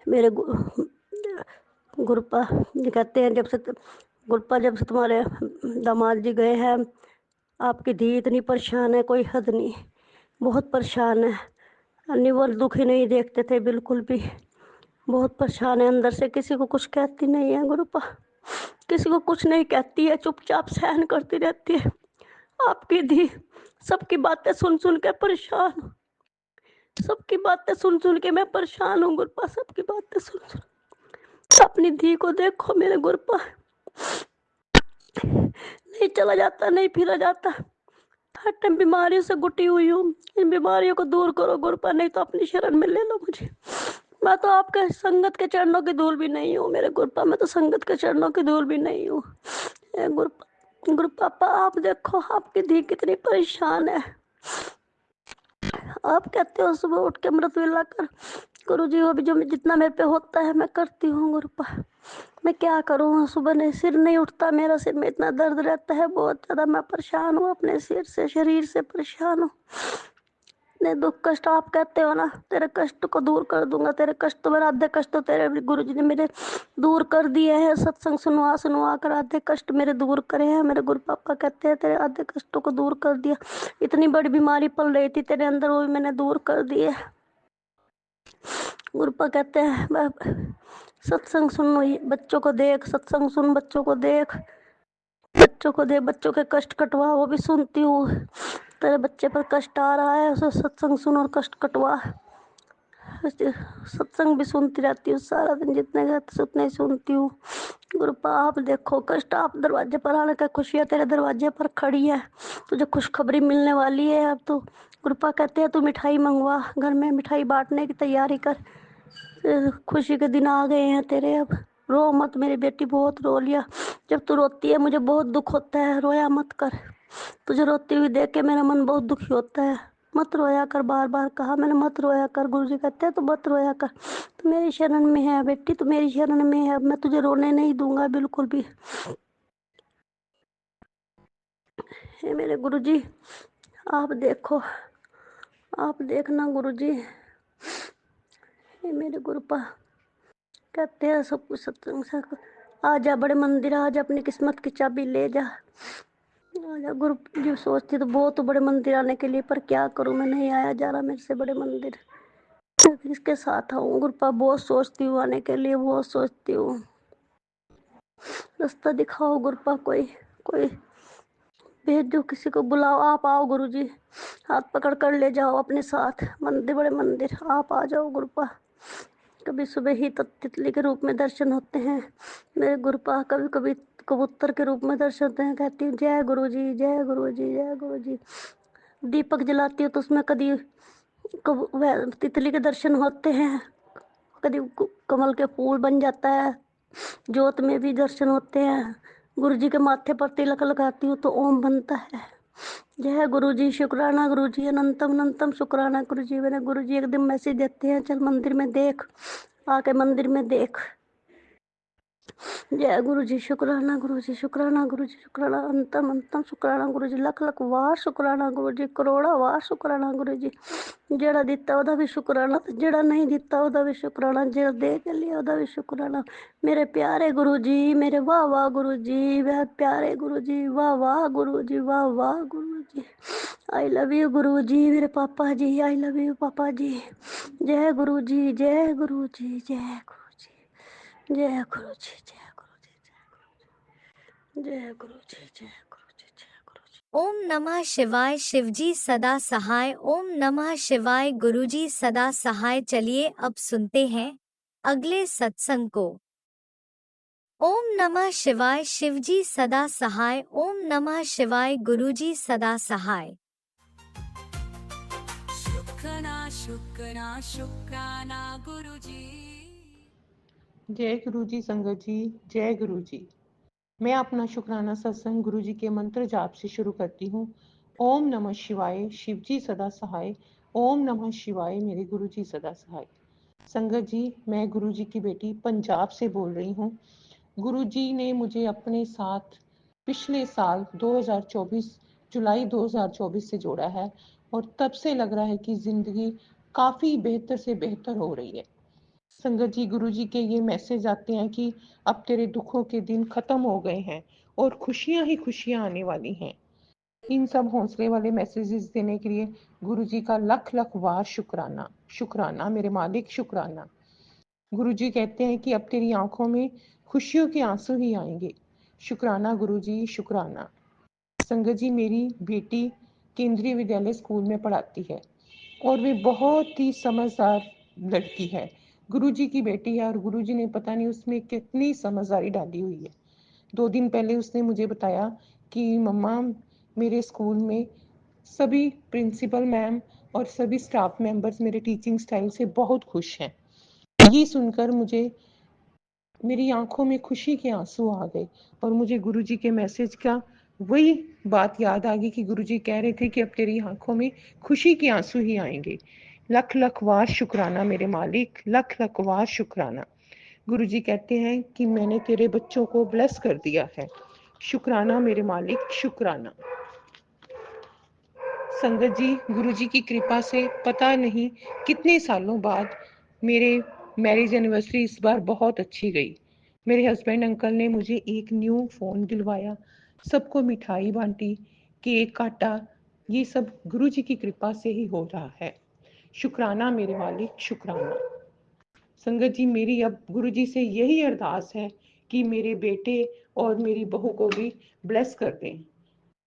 मेरे गुरुपा कहते हैं गुरुपा जब से तुम्हारे दामाद जी गए हैं, आपकी धी इतनी परेशान है कोई हद नहीं, बहुत परेशान है। निवर दुखी नहीं देखते थे बिल्कुल भी, बहुत परेशान है अंदर से। किसी को कुछ कहती नहीं है गुरुपा, किसी को कुछ नहीं कहती है, चुपचाप सहन करती रहती है। आपकी धी सबकी बातें सुन सुन के परेशान हूँ, सबकी बातें सुन सुन के मैं परेशान हूँ गुरुपा, सबकी बातें सुन सुन। अपनी धी को देखो मेरे गुरुपा, नहीं चला जाता, नहीं फिरा जाता। हर टाइम बीमारियों से गुटी हुई हूँ। इन बीमारियों को दूर करो गुरुपा, नहीं तो अपनी शरण में ले लो मुझे। मैं तो आपके संगत के चरणों की धूल भी नहीं हूँ मेरे गुरुपा, मैं तो संगत के चरणों की धूल भी नहीं हूँ। गुरु पापा आप देखो, आपकी धी कितनी परेशान है। आप कहते हो सुबह उठ के अमृत वेला कर। गुरु जी वो भी जो जितना मेरे पे होता है मैं करती हूँ गुरुपा। मैं क्या करूँ, सुबह नहीं, सिर नहीं उठता मेरा, सिर में इतना दर्द रहता है बहुत ज्यादा। मैं परेशान हूँ अपने सिर से, शरीर से परेशान हूँ। नहीं दुख कष्ट आप कहते हो ना, तेरे कष्ट को दूर कर दूंगा। तेरे कष्ट तो मेरे आधे कष्ट तो तेरे गुरु जी ने मेरे दूर कर दिए हैं। सत्संग सुनवा सुनवा कर आधे कष्ट मेरे दूर करे हैं। मेरे गुरु पापा कहते हैं तेरे आधे कष्टों को दूर कर दिया। इतनी बड़ी बीमारी पल रही थी तेरे अंदर, वो भी मैंने दूर कर दी है। गुरु पापा कहते हैं सत्संग सुन, बच्चों को देख, सत्संग सुन, बच्चों को देख, बच्चों को देख, बच्चों के कष्ट कटवा। वो भी सुनती हूँ। तेरे बच्चे पर कष्ट आ रहा है, उसे सत्संग सुन और कष्ट कटवा। सत्संग भी सुनती रहती हूँ सारा दिन, जितने कहते उतने ही सुनती हूँ। गुरुपा आप देखो, कष्ट आप दरवाजे पर आने का, खुशियाँ तेरे दरवाजे पर खड़ी है, तुझे खुशखबरी मिलने वाली है अब तो। गुरुपा कहते हैं तू मिठाई मंगवा, घर में मिठाई बांटने की तैयारी कर, खुशी के दिन आ गए हैं तेरे अब। रो मत मेरी बेटी, बहुत रो लिया। जब तू रोती है मुझे बहुत दुख होता है, रोया मत कर। तुझे रोती हुई देख के मेरा मन बहुत दुखी होता है। मत रोया कर, बार बार कहा मैंने मत रोया कर। गुरुजी कहते हैं तो मत रोया कर, तू मेरी शरण में है बेटी, तू मेरी शरण में है। मैं तुझे रोने नहीं दूंगा बिल्कुल भी। हे मेरे गुरुजी आप देखो, आप देखना गुरुजी। हे मेरे गुरुपा कहते हैं सब कुछ सत्संग से आ जा, बड़े मंदिर आ जा, अपनी किस्मत की चाबी ले जा। आजा गुरु जी। सोचती तो बहुत बड़े मंदिर आने के लिए, पर क्या करूं, मैं नहीं आया जा रहा मेरे से बड़े मंदिर। किसके साथ आऊं गुरुपा, बहुत सोचती हूँ आने के लिए, बहुत सोचती हूँ। रास्ता दिखाओ गुरुपा, कोई कोई भेजो, किसी को बुलाओ। आप आओ गुरुजी, हाथ पकड़ कर ले जाओ अपने साथ मंदिर, बड़े मंदिर आप आ जाओ गुरुपा। कभी सुबह ही तितली के रूप में दर्शन होते हैं मेरे गुरुपा, कभी कभी कबूतर के रूप में दर्शन होते हैं। कहती हूँ जय गुरुजी, जय गुरुजी, जय गुरुजी। दीपक जलाती हूँ तो उसमें कभी तितली के दर्शन होते हैं, कभी कमल के फूल बन जाता है, ज्योत में भी दर्शन होते हैं। गुरुजी के माथे पर तिलक लगाती हूँ तो ओम बनता है। जय गुरुजी, शुक्राना गुरुजी, अनंतम अनंतम शुक्राना गुरुजी। मेरे गुरुजी एक दिन मैसेज देते हैं चल मंदिर में देख, आके मंदिर में देख। जय गुरुजी, शुक्राना गुरुजी, शुक्राना गुरुजी, शुक्राना अंतम अंतम शुक्राना गुरुजी, लख लख वार शुक्राना गुरुजी, करोड़ा वार शुक्राना गुरुजी। जेड़ा दिता ओदा भी शुक्राना, जेड़ा नहीं दिता ओदा भी शुक्राना, जेड़ा दे के लिया ओदा भी शुक्राना। मेरे प्यारे गुरुजी, मेरे वाह वाह गुरुजी, वह प्यारे गुरुजी, वाह वाह गुरुजी, वाह वाह गुरुजी। आई लव यू गुरुजी, मेरे पापा जी, आई लव यू पापा जी। जय गुरुजी, जय गुरुजी, जय गुरुजी, जय गुरुजी, जय गुरुजी, जय गुरुजी, जय गुरुजी, जय गुरुजी। ओम नमः शिवाय, शिवजी सदा सहाय। ओम नमः शिवाय, गुरुजी सदा सहाय। चलिए अब सुनते हैं अगले सत्संग को। ओम नमः शिवाय, शिवजी सदा सहाय। ओम नमः शिवाय, गुरुजी सदा सहाय। शुक्राना शुक्राना गुरुजी। जय गुरु जी। संगत जी, जय गुरु जी। मैं अपना शुक्राना सत्संग गुरु जी के मंत्र जाप से शुरू करती हूँ। ओम नमः शिवाय, शिव जी सदा सहाय। ओम नमः शिवाय, मेरे गुरु जी सदा सहाय। संगत जी, मैं गुरु जी की बेटी पंजाब से बोल रही हूँ। गुरु जी ने मुझे अपने साथ पिछले साल 2024 जुलाई 2024 से जोड़ा है और तब से लग रहा है कि जिंदगी काफी बेहतर से बेहतर हो रही है। संगत जी, गुरु जी के ये मैसेज आते हैं कि अब तेरे दुखों के दिन खत्म हो गए हैं और खुशियां ही खुशियां आने वाली हैं। इन सब हौसले वाले मैसेजेस देने के लिए गुरु जी का लख लख वार शुक्राना। शुक्राना मेरे मालिक, शुक्राना। गुरु जी कहते हैं कि अब तेरी आंखों में खुशियों के आंसू ही आएंगे। शुक्राना गुरु जी, शुक्राना। संगत जी, मेरी बेटी केंद्रीय विद्यालय स्कूल में पढ़ाती है और वे बहुत ही समझदार लड़की है। गुरुजी की बेटी है और गुरुजी ने पता नहीं उसमें कितनी समझदारी डाली हुई है। 2 दिन पहले उसने मुझे बताया कि मम्मा मेरे स्कूल में सभी प्रिंसिपल मैम और सभी स्टाफ मेंबर्स मेरे टीचिंग स्टाइल से बहुत खुश हैं। ये सुनकर मुझे मेरी आंखों में खुशी के आंसू आ गए और मुझे गुरुजी के मैसेज का वही बात याद आ गई कि गुरुजी कह रहे थे कि अब तेरी आंखों में खुशी के आंसू ही आएंगे। लख लख वार शुक्राना मेरे मालिक, लख लख वार शुक्राना। गुरुजी कहते हैं कि मैंने तेरे बच्चों को ब्लेस कर दिया है। शुक्राना मेरे मालिक, शुक्राना। संगत जी, गुरुजी की कृपा से पता नहीं कितने सालों बाद मेरे मैरिज एनिवर्सरी इस बार बहुत अच्छी गई। मेरे हस्बैंड अंकल ने मुझे एक न्यू फ़ोन दिलवाया, सबको मिठाई बांटी, केक काटा। ये सब गुरुजी की कृपा से ही हो रहा है। शुक्राना मेरे मालिक, शुक्राना। संगत जी, मेरी अब गुरुजी से यही अरदास है कि मेरे बेटे और मेरी बहू को भी ब्लेस कर दें।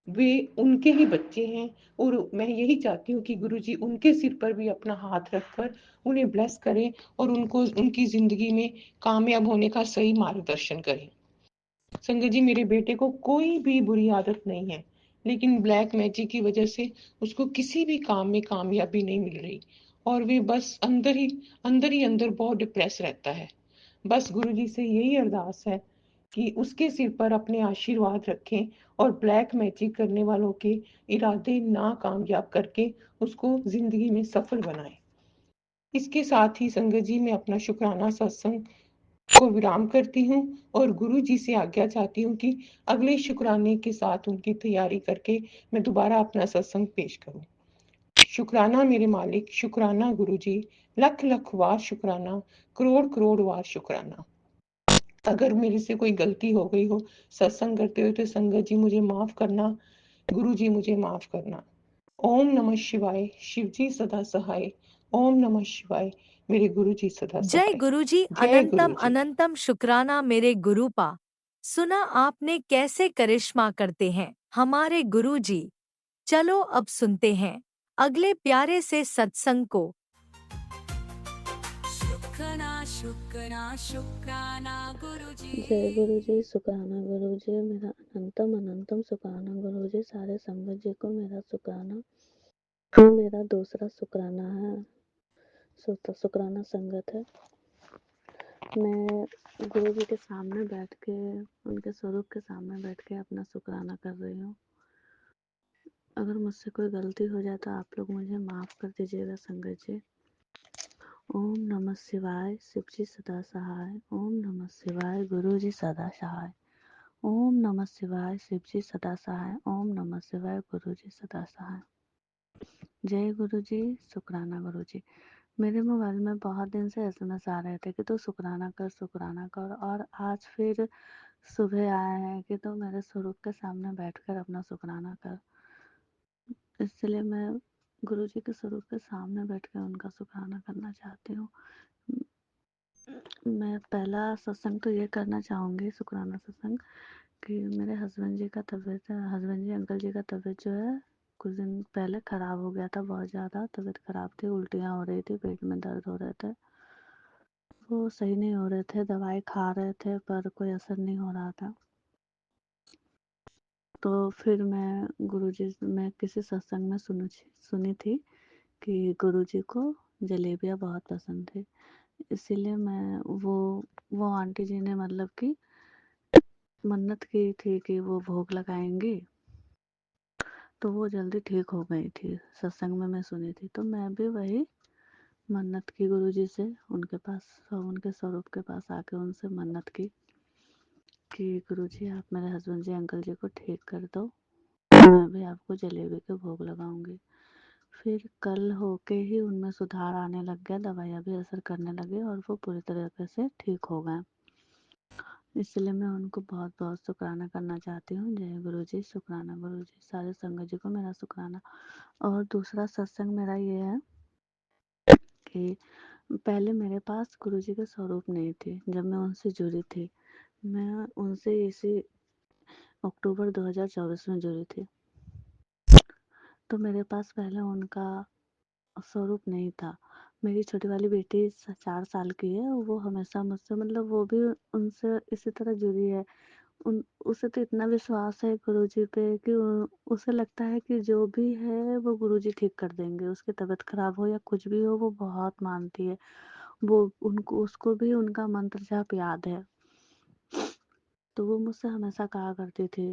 वे उनके ही बच्चे हैं और मैं यही चाहती हूँ कि गुरुजी उनके सिर पर भी अपना हाथ रखकर उन्हें ब्लेस करें और उनको उनकी जिंदगी में कामयाब होने का सही मार्गदर्शन करें। संगत जी, मेरे बेटे को कोई भी बुरी आदत नहीं है, लेकिन ब्लैक मैजिक की वजह से उसको किसी भी काम में कामयाबी नहीं मिल रही और वे बस अंदर बहुत डिप्रेस रहता है। बस गुरुजी से यही अरदास है कि उसके सिर पर अपने आशीर्वाद रखें और ब्लैक मैजिक करने वालों के इरादे ना कामयाब करके उसको जिंदगी में सफल बनाएं। इसके साथ ही संगत जी, मैं अपना शुक्राना सत्संग को विराम करती हूँ और गुरु जी से आज्ञा चाहती हूँ कि अगले शुक्राने के साथ उनकी तैयारी करके मैं दोबारा अपना सत्संग पेश करूँ। शुक्राना मेरे मालिक, शुक्राना गुरु जी, लख लख वार शुक्राना, करोड़ करोड़ वार शुक्राना। अगर मेरे से कोई गलती हो गई हो सत्संग करते हुए तो संगत जी मुझे माफ करना, गुरु जी मुझे माफ करना। ओम नमः शिवाय, शिव जी सदा सहाय। ओम नमः शिवाय, मेरे गुरु जी सदा जय सहाय। गुरुजी, जय अनंतम गुरु जी। अनंतम शुक्राना मेरे गुरुपा। सुना आपने कैसे करिश्मा करते हैं हमारे गुरुजी। चलो अब सुनते हैं अगले प्यारे से सत्संग को। शुक्राना शुक्राना शुक्राना गुरुजी। जय गुरु जी, शुक्राना गुरु जी, मेरा अनंतम अनंतम शुक्राना गुरु जी। सारे संगत जी को मेरा शुक्राना। मेरा दूसरा शुक्राना है, शुक्राना संगत है। मैं गुरु जी के सामने बैठ के, उनके स्वरूप के सामने बैठ के अपना शुक्राना कर रही हूँ। अगर मुझसे कोई गलती हो जाए तो आप लोग मुझे माफ़ कर दीजिएगा संगत जी। ओम नमः शिवाय, शिव जी सदा सहाय। ओम नमः शिवाय, गुरु जी सदा सहाय। ओम नमः शिवाय, शिव जी सदा सहाय। ओम नमः शिवाय, गुरु जी सदा सहाय। जय गुरु जी, शुक्राना गुरु जी। मेरे मोबाइल में बहुत दिन से एसएमएस आ रहे थे कि तू शुक्राना कर, शुक्राना कर, और आज फिर सुबह आया है कि तू मेरे स्वरूप के सामने बैठकर अपना शुक्राना कर। इसलिए मैं गुरु जी के स्वरूप के सामने बैठकर उनका शुक्राना करना चाहती हूँ। मैं पहला सत्संग तो ये करना चाहूँगी, शुक्राना सत्संग, कि मेरे हस्बैंड जी का तबीयत, हस्बैंड जी अंकल जी का तबीयत जो है कुछ दिन पहले ख़राब हो गया था। बहुत ज़्यादा तबीयत ख़राब थी, उल्टियाँ हो रही थी, पेट में दर्द हो रहे थे, वो सही नहीं हो रहे थे, दवाई खा रहे थे पर कोई असर नहीं हो रहा था। तो फिर मैं किसी सत्संग में सुनी थी कि गुरुजी को जलेबियाँ बहुत पसंद थी। इसीलिए मैं वो आंटी जी ने मतलब कि मन्नत की थी कि वो भोग लगाएंगी, तो वो जल्दी ठीक हो गई थी। सत्संग में मैं सुनी थी, तो मैं भी वही मन्नत की गुरुजी से, उनके पास, उनके स्वरूप के पास आके उनसे मन्नत की कि गुरुजी आप मेरे हस्बैंड जी अंकल जी को ठीक कर दो, मैं भी आपको जलेबी के भोग लगाऊंगी। फिर कल होके ही उनमें सुधार आने लग गया, दवाइयाँ भी असर करने लगी और वो पूरी तरीके से ठीक हो गए। इसलिए मैं उनको बहुत बहुत शुक्राना करना चाहती हूँ। जय गुरु जी, शुक्राना गुरु जी। सारे संगत जी को मेरा शुक्राना। और दूसरा सत्संग मेरा ये है कि पहले मेरे पास गुरु जी के स्वरूप नहीं थे। जब मैं उनसे जुड़ी थी, मैं उनसे इसी अक्टूबर 2024 में जुड़ी थी, तो मेरे पास पहले उनका स्वरूप नहीं था। मेरी छोटी वाली बेटी 4 साल की है, वो हमेशा मुझसे, मतलब वो भी उनसे इसी तरह जुड़ी है। उसे तो इतना विश्वास है गुरुजी पे कि उसे लगता है कि जो भी है वो गुरुजी ठीक कर देंगे। उसकी तबीयत खराब हो या कुछ भी हो, वो बहुत मानती है। वो उसको भी उनका मंत्र जाप याद है। तो वो मुझसे हमेशा कहा करती थी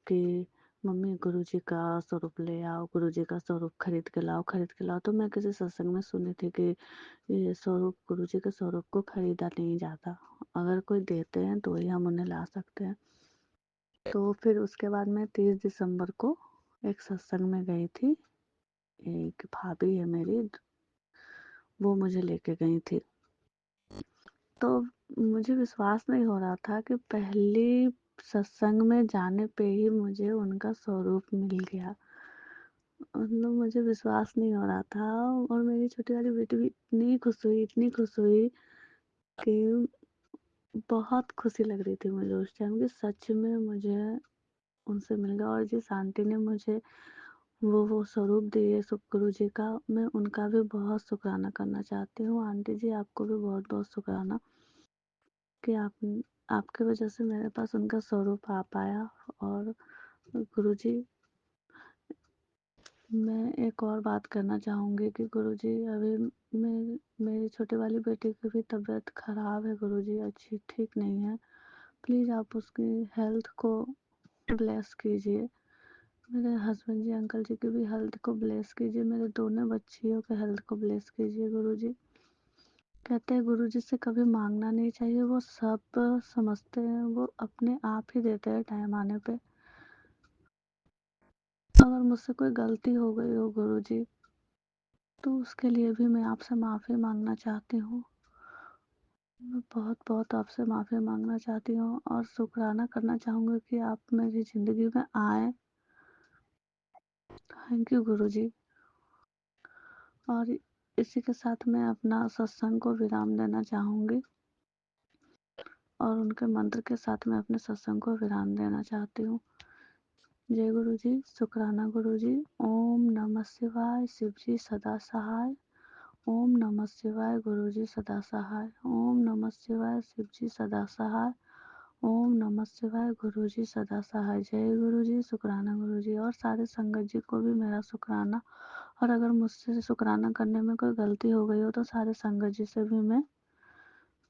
कि मम्मी गुरुजी का स्वरूप ले आओ, गुरुजी का स्वरूप खरीद के लाओ, खरीद के लाओ। तो मैं किसी सत्संग में सुनी थी कि ये स्वरूप, गुरुजी के स्वरूप को खरीदा नहीं जाता, अगर कोई देते हैं तो ही हम उन्हें ला सकते हैं। तो फिर उसके बाद मैं 30 दिसंबर को एक सत्संग में गई थी। एक भाभी है मेरी, वो मुझे लेके गई थी। तो मुझे विश्वास नहीं हो रहा था कि पहली सत्संग में जाने पे ही मुझे उनका स्वरूप मिल गया। मतलब मुझे विश्वास नहीं हो रहा था, और मेरी छोटी वाली बेटी भी इतनी खुश हुई, इतनी खुश हुई कि बहुत खुशी लग रही थी मुझे उस टाइम कि सच में मुझे उनसे मिल गया। और जिस आंटी ने मुझे वो स्वरूप दिए गुरु जी का, मैं उनका भी बहुत शुक्राना करना चाहती हूँ। आंटी जी, आपको भी बहुत बहुत शुक्राना कि आपके वजह से मेरे पास उनका स्वरूप आ पाया। और गुरु जी, मैं एक और बात करना चाहूँगी कि गुरुजी, अभी मेरी छोटी वाली बेटी की भी तबीयत खराब है गुरुजी, अच्छी ठीक नहीं है। प्लीज़ आप उसकी हेल्थ को ब्लेस कीजिए। मेरे हस्बैंड जी, अंकल जी की भी हेल्थ को ब्लेस कीजिए। मेरे दोनों बच्चियों के हेल्थ को ब्लेस कीजिए गुरुजी। कहते हैं गुरुजी से कभी मांगना नहीं चाहिए, वो सब समझते हैं, वो अपने आप ही देते हैं टाइम आने पे। अगर मुझसे कोई गलती हो गई हो गुरुजी, तो उसके लिए भी मैं आपसे माफ़ी मांगना चाहती हूँ। मैं बहुत बहुत आपसे माफ़ी मांगना चाहती हूँ और शुक्राना करना चाहूँगी कि आप मेरी ज़िंदगी में आए। थैंक यू गुरुजी। और इसी के साथ मैं अपना सत्संग को विराम देना चाहूँगी, और उनके मंत्र के साथ मैं अपने सत्संग को विराम देना चाहती हूँ। जय गुरु जी, शुक्राना गुरु जी। ओम नमः शिवाय, शिव जी सदा सहाय। ओम नमः शिवाय, गुरु जी सदा सहाय। ओम नमः शिवाय, शिव जी सदा सहाय। ओम नमः शिवाय, गुरु जी सदा सहाय। जय गुरु जी, शुक्राना गुरु जी। और सारे संगत जी को भी मेरा शुक्राना। और अगर मुझसे शुक्राना करने में कोई गलती हो गई हो तो सारे संगत जी से भी मैं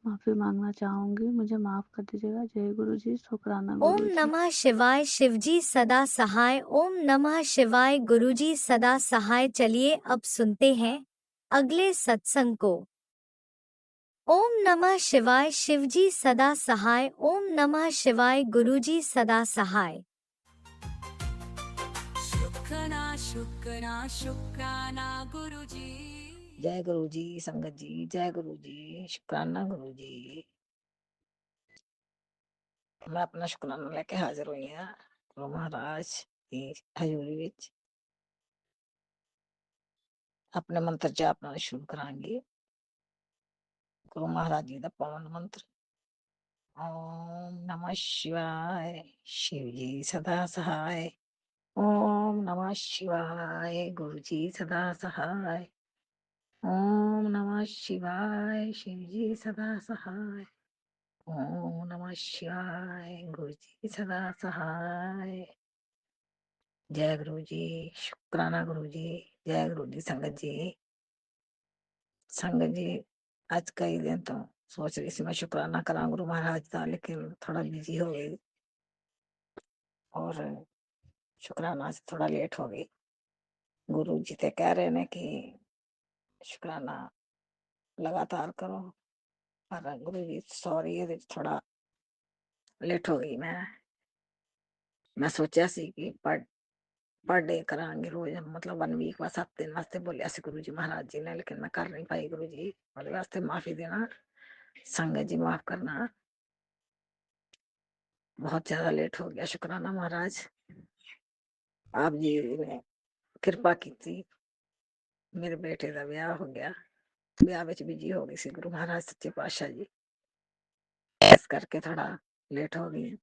माफ़ी मांगना चाहूँगी, मुझे माफ़ कर दीजिएगा। जय गुरु जी, शुक्राना ओम गुरु जी। नमः शिवाय, शिवजी सदा सहाय। ओम नमः शिवाय, गुरुजी सदा सहाय। चलिए अब सुनते हैं अगले सत्संग को। ओम नमः शिवाय, शिवजी सदा सहाय। ओम नमः शिवाय, गुरुजी सदा सहाय। शुक्राना शुक्राना शुक्राना गुरुजी। जय गुरु जी, संगत जी, जय गुरु जी, शुक्राना गुरु जी। मैं अपना शुक्राना लेके हाजिर हुई हाँ गुरु महाराज की हजूरी विच। अपने मंत्र जाप नाल शुरू करांगी। गुरु महाराज जी दा पावन मंत्र। ओम नमः शिवाय, शिव जी सदा सहाय। ओम नमः शिवाय, गुरु जी सदा सहाय। ओम नमः शिवाय, शिव जी सदा सहाय। ओम नमः शिवाय, गुरु जी सदा सहाय। जय गुरु जी, शुक्राना गुरु जी। जय गुरु जी। संगत जी, संगत जी, आज कई दिन तो सोच रही थी मैं शुक्राना करा गुरु महाराज का, लेकिन थोड़ा बिजी हो गई और शुक्राना से थोड़ा लेट हो गई। गुरु जी तो कह रहे ने कि शुक्राना लगातार करो, पर गुरु जी सॉरी, ये थोड़ा लेट हो गई। मैं सोचा सी कि पर डे करांगे रोज, मतलब 1 वीक बस 7 दिन वास्ते बोलिया सी गुरु जी महाराज जी ने, लेकिन मैं कर नहीं पाई। गुरु जी मेरे वास्ते माफी देना, संगत जी माफ करना, बहुत ज्यादा लेट हो गया। शुक्राना महाराज, आप जी ने कृपा की थी, मेरे बेटे का ब्याह हो गया, ब्याह विच बिजी हो गई सी गुरु महाराज सच्चे पातशाह जी, इस करके थोड़ा लेट हो गई।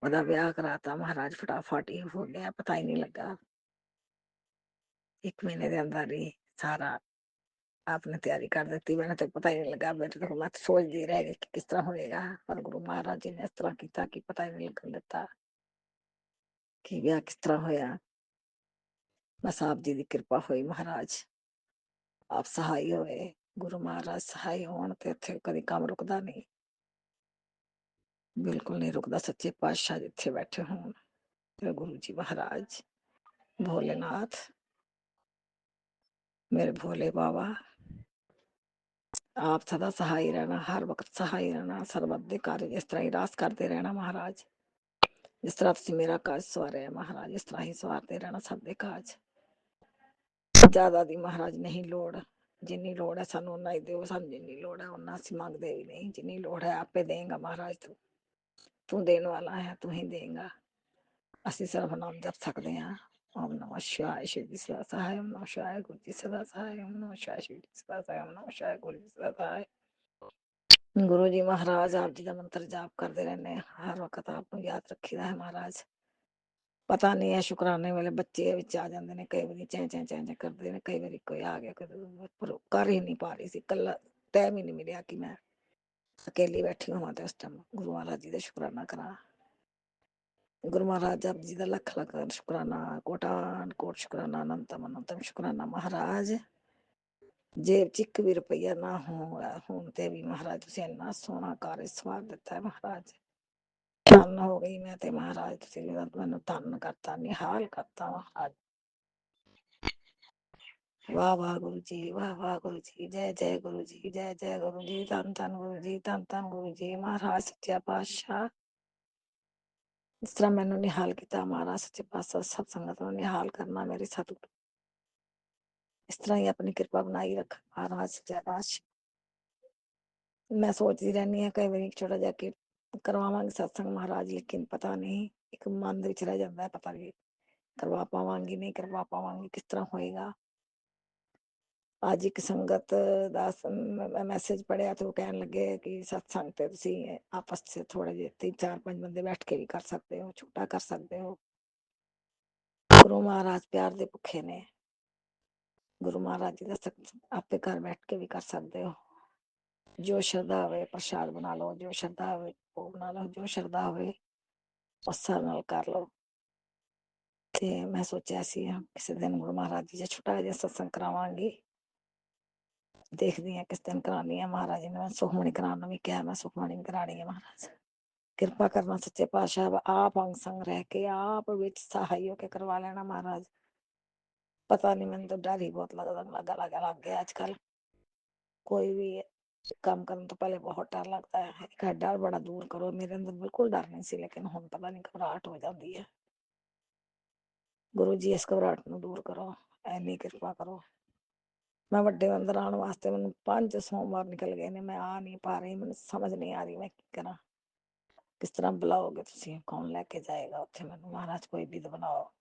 ओदा ब्याह कराता महाराज, फटाफट ही हो गया, पता ही नहीं लगा। 1 महीने के अंदर ही सारा आपने तैयारी कर दी, मैंने तो पता ही नहीं लगा। मेरे तो मैं तो सोचती रह गई कि किस तरह होएगा, पर गुरु महाराज जी ने इस तरह किया कि पता ही नहीं लगन दिता कि ब्याह किस तरह होया। बस आप जी की कृपा हुई महाराज, आप सहाय होए, गुरु महाराज सहाय होण ते इत्थे कदी काम रुकदा नहीं, बिल्कुल नहीं रुकदा। सच्चे पातशाह जिथे बैठे होण ते गुरु जी महाराज, भोलेनाथ, मेरे भोले बाबा, आप सदा सहाय रहना, हर वक्त सहाय रहना, सर्वत दे कार्य इस तरह ही रास करते रहना महाराज। जिस तरह तुसीं मेरा काज सवारे महाराज, इस तरह ही सवारते रहना सब दे काज। ज्यादा दी महाराज नहीं लोड़, जिन्नी लोड़ है सानू उन्ना ही दिओ, सानू जिन्नी लोड़ है उन्ना असीं मंगदे भी नहीं। जिन्नी लोड़ है आपे देंगा महाराज, तू देने वाला है, तू ही देगा। ਅਸੀਂ ਸਿਰਫ ਨਾਮ ਜਪ ਸਕਦੇ ਹਾਂ। ਓਮ ਨਮः शिवाय, शिव जी सदा सहाय, ओम नमः शिवाय, गुरु जी सदा सहाय, ओम नमः शिवाय, शिव जी सदा सहाय, ओम नमः शिवाय, गुरु जी सदा सहाय। गुरु जी महाराज आप जी का मंत्र जाप करते रहने, हर वक्त आपको याद रखीदा है महाराज। पता नहीं है शुकराने वाले बच्चे विच आ जाते हैं, कई बार चैं चैं चैं चैं करते हैं, कई बार कोई आ गया, पर कर ही नहीं पा रही सी, कल टाइम ही नहीं मिलिया कि मैं अकेली बैठी हुआ तो उस टाइम गुरु महाराज जी का शुकराना करा। गुरु महाराज आप जी का लख लख शुकराना, कोटान कोट शुकराना, अनंतम अनंतम शुकराना महाराज। जेब च इक भी रुपया ना होण ते भी महाराज तुसीं इन्ना सोहना कार्य सवार दिता है महाराज। धन हो गई मैं ते महाराज, तुसीं मैनूं धन करता, निहाल करता महाराज। वाह वाह गुरु जी, वाह वाह गुरु जी, जय जय गुरु जी, जय जय गुरु जी, धन धन गुरु जी, धन धन गुरु जी महाराज सच्चा पातशाह। इस तरह मैनूं निहाल किया महाराज सच्चे पातशाह, सब संगत नूं निहाल करना मेरे सतगुरु। इस तरह ही अपनी कृपा बनाई रख महाराज सच्चा पातशाह। मैं सोचती रहनी है कई बार छोटा जाके करवावांगी सत्संग महाराज, लेकिन पता नहीं एक मन दे विच रह जांदा है, पता नहीं करवा पावांगी नहीं करवा पावांगी, किस तरह होएगा। आज एक संगत दा मैसेज पढ़िया तो वो कहन लगे कि सत्संग ते तुसीं आपस च थोड़े जे 3-4-5 बंदे बैठ के भी कर सकते हो, छोटा कर सकते हो। गुरु महाराज प्यार दे भुखे ने, गुरु महाराज जी दा सत्संग आपे घर बैठ के भी कर सकते हो। जो श्रद्धा होवे प्रसाद बना लो, जो श्रद्धा होवे भोग बना लो, जो श्रद्धा होवे उस हिसाब नाल कर लो। ते मैं सोचा सी किसी दिन गुरु महाराज जी दा छोटा जिहा सत्संग करावांगी, देखदी हां किस दिन करानी है। महाराज जी ने मैं सुखमणी कराने नूं भी कहा, मैं सुखमणी भी करानी है महाराज। कृपा करना सच्चे पातशाह, आप अंग संग रह के आप विच सहाय होके करवा लेना महाराज। पता नहीं मैंने तो डर ही बहुत लगा लग गया आजकल। कोई भी काम करने तो पहले बहुत डर लगता है, एक डर बड़ा दूर करो। मेरे अंदर बिल्कुल डर नहीं सी, लेकिन हुण पता नहीं घबराहट हो जाती है। गुरु जी इस घबराहट नूं दूर करो, ऐनी कृपा करो। मैं वड्डे मंदिर आने वास्ते मैनूं 5 सोमवार निकल गए ने, मैं आ नहीं पा रही, मैनूं समझ नहीं आ रही मैं की करा। किस तरह बुलाओगे तुसीं, कौन लैके जाएगा उत्थे मैनूं महाराज, कोई विध बनाओ।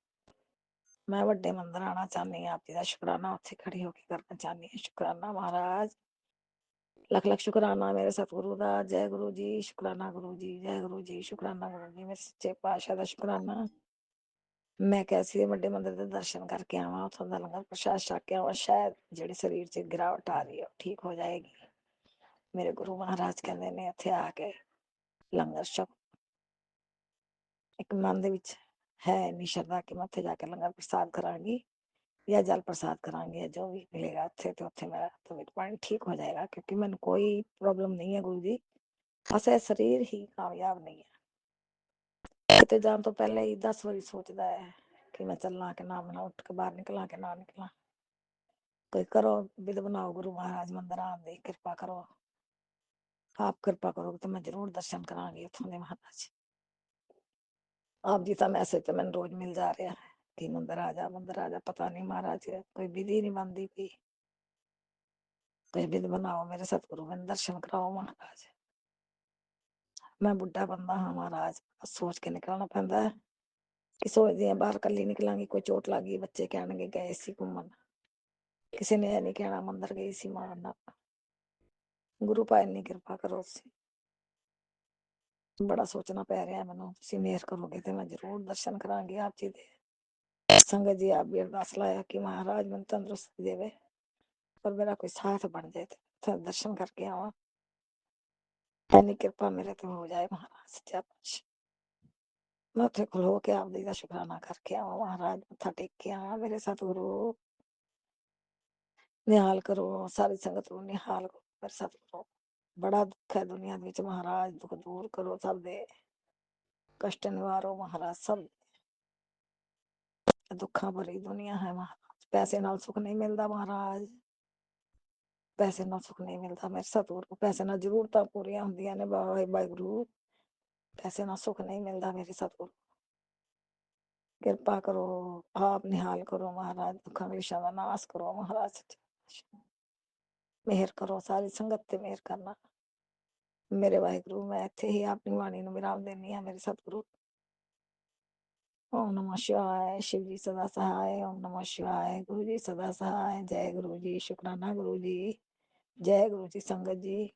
मैं वड्डे मंदिर आना चाहनी हां, आप जी दा शुकराना उत्थे खड़ी होके करना चाहनी हां। शुकराना महाराज, लख लख शुकराना मेरे सतगुरु दा। जय गुरु जी, शुकराना गुरु जी, जय गुरु जी, शुकराना गुरु जी, मेरे सच्चे पातशाह दा शुकराना। मैं कैसी वड्डे मंदिर दे दर्शन करके आवां, उत्थों दा लंगर प्रसाद छक के आवां, शायद जेह्ड़ी शरीर च गिरावट आ रही है ठीक हो जाएगी। मेरे गुरु महाराज कहंदे ने इत्थे आके लंगर छक, एक मन दे विच है इन्नी श्रद्धा कि मैं उत्थे जाके लंगर प्रसाद करांगी या जल प्रसाद करांगी, या जो भी मिलेगा उत्थे, तो उत्थे मेरा तबीयत पानी ठीक हो जाएगा, क्योंकि मैनूं कोई प्रॉब्लम नहीं है गुरु जी, बस ये शरीर ही कामयाब नहीं है। किते जाण तो पहले ही 10 वारी सोचदा है कि मैं चलना कि ना, मैं उठ के बाहर निकला कि ना निकला। कोई करो विध बनाओ गुरु महाराज मंदिर आन दी, कृपा करो। आप कृपा करोगे तो मैं जरूर दर्शन करांगी उत्थों दे महाराज। आप जी का मैसेज तो मैनूं रोज मिल जा रहा है कि मंदिर आ जा, मंदिर आ जा। पता नहीं महाराज कोई विधि नहीं बनती पई, कोई विध बनाओ मेरे सतगुरु, मैनूं दर्शन कराओ महाराज। मैं बुढ़ा बंदा हाँ महाराज, सोच के निकलना पैंदा है कि सोचदी हां बाहर कल्ली निकलांगी, कोई चोट लग गई, बच्चे कहणगे गए सी घुम्मण, किसी ने नहीं कहना मंदिर गई सी मारना। गुरु भाई इन्नी कृपा करो तुसीं, बड़ा सोचना पै रहा है मैनूं। तुसीं मेहर करोगे तो मैं जरूर दर्शन करांगी आप जी दे। संगत जी आप भी अरदास लाया कि महाराज मैनूं तंदुरुस्ती देवे, पर मेरा कोई साथ बन जाए तो दर्शन करके आवा। इन्नी कृपा मेरे ते हो जाए महाराज सच्चा पातशाह। मैं उत्थे खलो के आप दी दा शुकराना करके आवा महाराज, मत्था टेक के आवा। मेरे सतगुरु निहाल करो, सारी संगत को निहाल करो। मेरे सतगुरु बड़ा दुख है दुनिया दे विच महाराज, दुख दूर करो सब दे, कष्ट निवारो महाराज सब। दुखा भरी दुनिया है महाराज, पैसे नाल सुख नहीं मिलता महाराज, पैसे नाल सुख नहीं मिलता। मेरे सतगुरु पैसे नाल जरूरतां पूरियां हुंदियां ने वाहिगुरु, पैसे नाल सुख नहीं मिलता। मेरे सतगुरु कृपा करो, आप निहाल करो महाराज, दुखा विषां दा नाश करो महाराज, मेहर करो सारी संगत ते मेहर करना। मेरे वाहिगुरु मैं इत्थे ही अपनी वाणी नूं विराम देनी हां। मेरे सतगुरु ओम नमः शिवाय, शिव जी सदा सहाय। ओम नमः शिवाय, गुरु जी सदा सहाय। जय गुरु जी, शुकराना गुरु जी, जय गुरु जी संगत जी,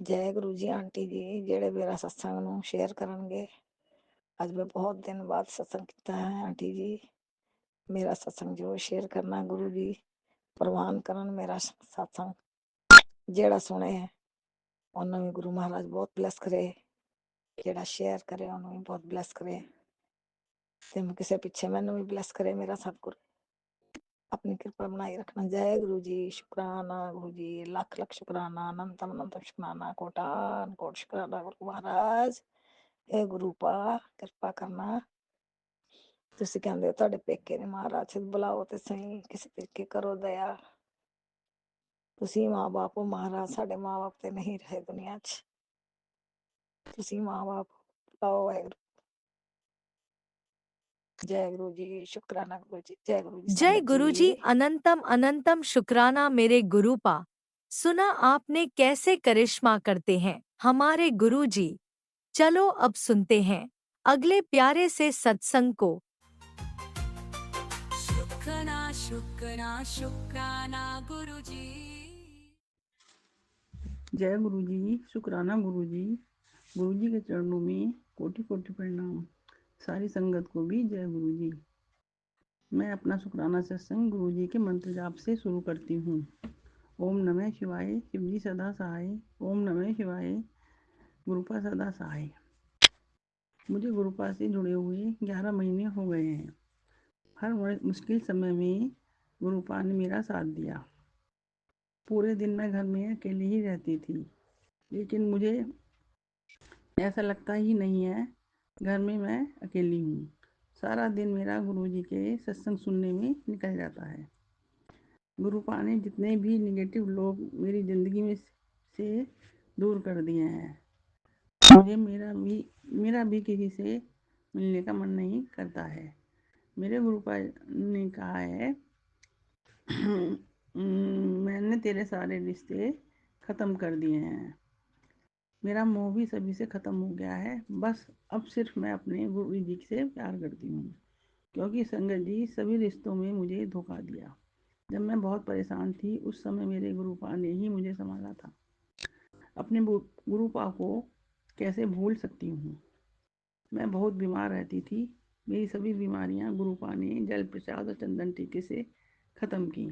जय गुरु जी आंटी जी जेड़े मेरा सत्संग नूं शेयर करनगे। अज मैं बहुत दिन बाद सत्संग किया है आंटी जी, मेरा सत्संग जो शेयर करना गुरु जी प्रवान करन मेरा सत्संग, जेड़ा सुने उन्होंने भी गुरु महाराज बहुत ब्लैस करे, जेड़ा शेयर करे उन्होंने भी बहुत ब्लैस करे, ते किसी पीछे मैनू भी ब्लैस करे मेरा सतगुरु, अपनी कृपा बनाई रखना। जय गुरु जी, शुकराना गुरु जी, लख लख शुकराना, अनंतम अनंतम शुकराना, कोटान कोट शुकराना गुरु महाराज। ए गुरु पा कृपा करना, तुसी कहंदे हो तुहाडे पेके ने महाराज बुलाओ ते सही, किसी तरीके करो दया। तुसी माँ बाप हो महाराज, साडे माँ बाप ते नहीं रहे दुनिया च, तुसी माँ बाप बुलाओ वाहिगुरु। जय गुरु जी, शुकराना गुरु जी, जय गुरु जी जय संगत गुरु जी, जी। अनंतम अनंतम शुक्राना मेरे गुरुपा। सुना आपने कैसे करिश्मा करते हैं हमारे गुरु जी। चलो अब सुनते हैं अगले प्यारे से सत्संग को। शुक्राना शुक्राना शुक्राना गुरुजी। जय गुरु जी, शुकराना गुरु जी। गुरु जी के चरणों में कोटि कोटि प्रणाम। सारी संगत को भी जय गुरु जी। मैं अपना शुकराना सत्संग गुरु जी के मंत्र जाप से शुरू करती हूँ। ओम नमः शिवाय, शिव जी सदा सहाय। ओम नमः शिवाय, गुरुपा सदा सहाय। मुझे गुरुपा से जुड़े हुए 11 महीने हो गए हैं। हर मुश्किल समय में गुरुपा ने मेरा साथ दिया। पूरे दिन मैं घर में अकेली ही रहती थी, लेकिन मुझे ऐसा लगता ही नहीं है घर में मैं अकेली हूँ। सारा दिन मेरा गुरुजी के सत्संग सुनने में निकल जाता है। गुरुपा ने जितने भी निगेटिव लोग मेरी ज़िंदगी में से दूर कर दिए हैं। मुझे मेरा भी किसी से मिलने का मन नहीं करता है। मेरे गुरुपा ने कहा है मैंने तेरे सारे रिश्ते ख़त्म कर दिए हैं। मेरा मोह भी सभी से ख़त्म हो गया है। बस अब सिर्फ मैं अपने गुरु जी से प्यार करती हूँ, क्योंकि संगत जी सभी रिश्तों में मुझे धोखा दिया। जब मैं बहुत परेशान थी उस समय मेरे गुरुपा ने ही मुझे संभाला था। अपने गुरुपा को कैसे भूल सकती हूँ। मैं बहुत बीमार रहती थी। मेरी सभी बीमारियाँ गुरुपा ने जल प्रसाद और चंदन टीके से ख़त्म की।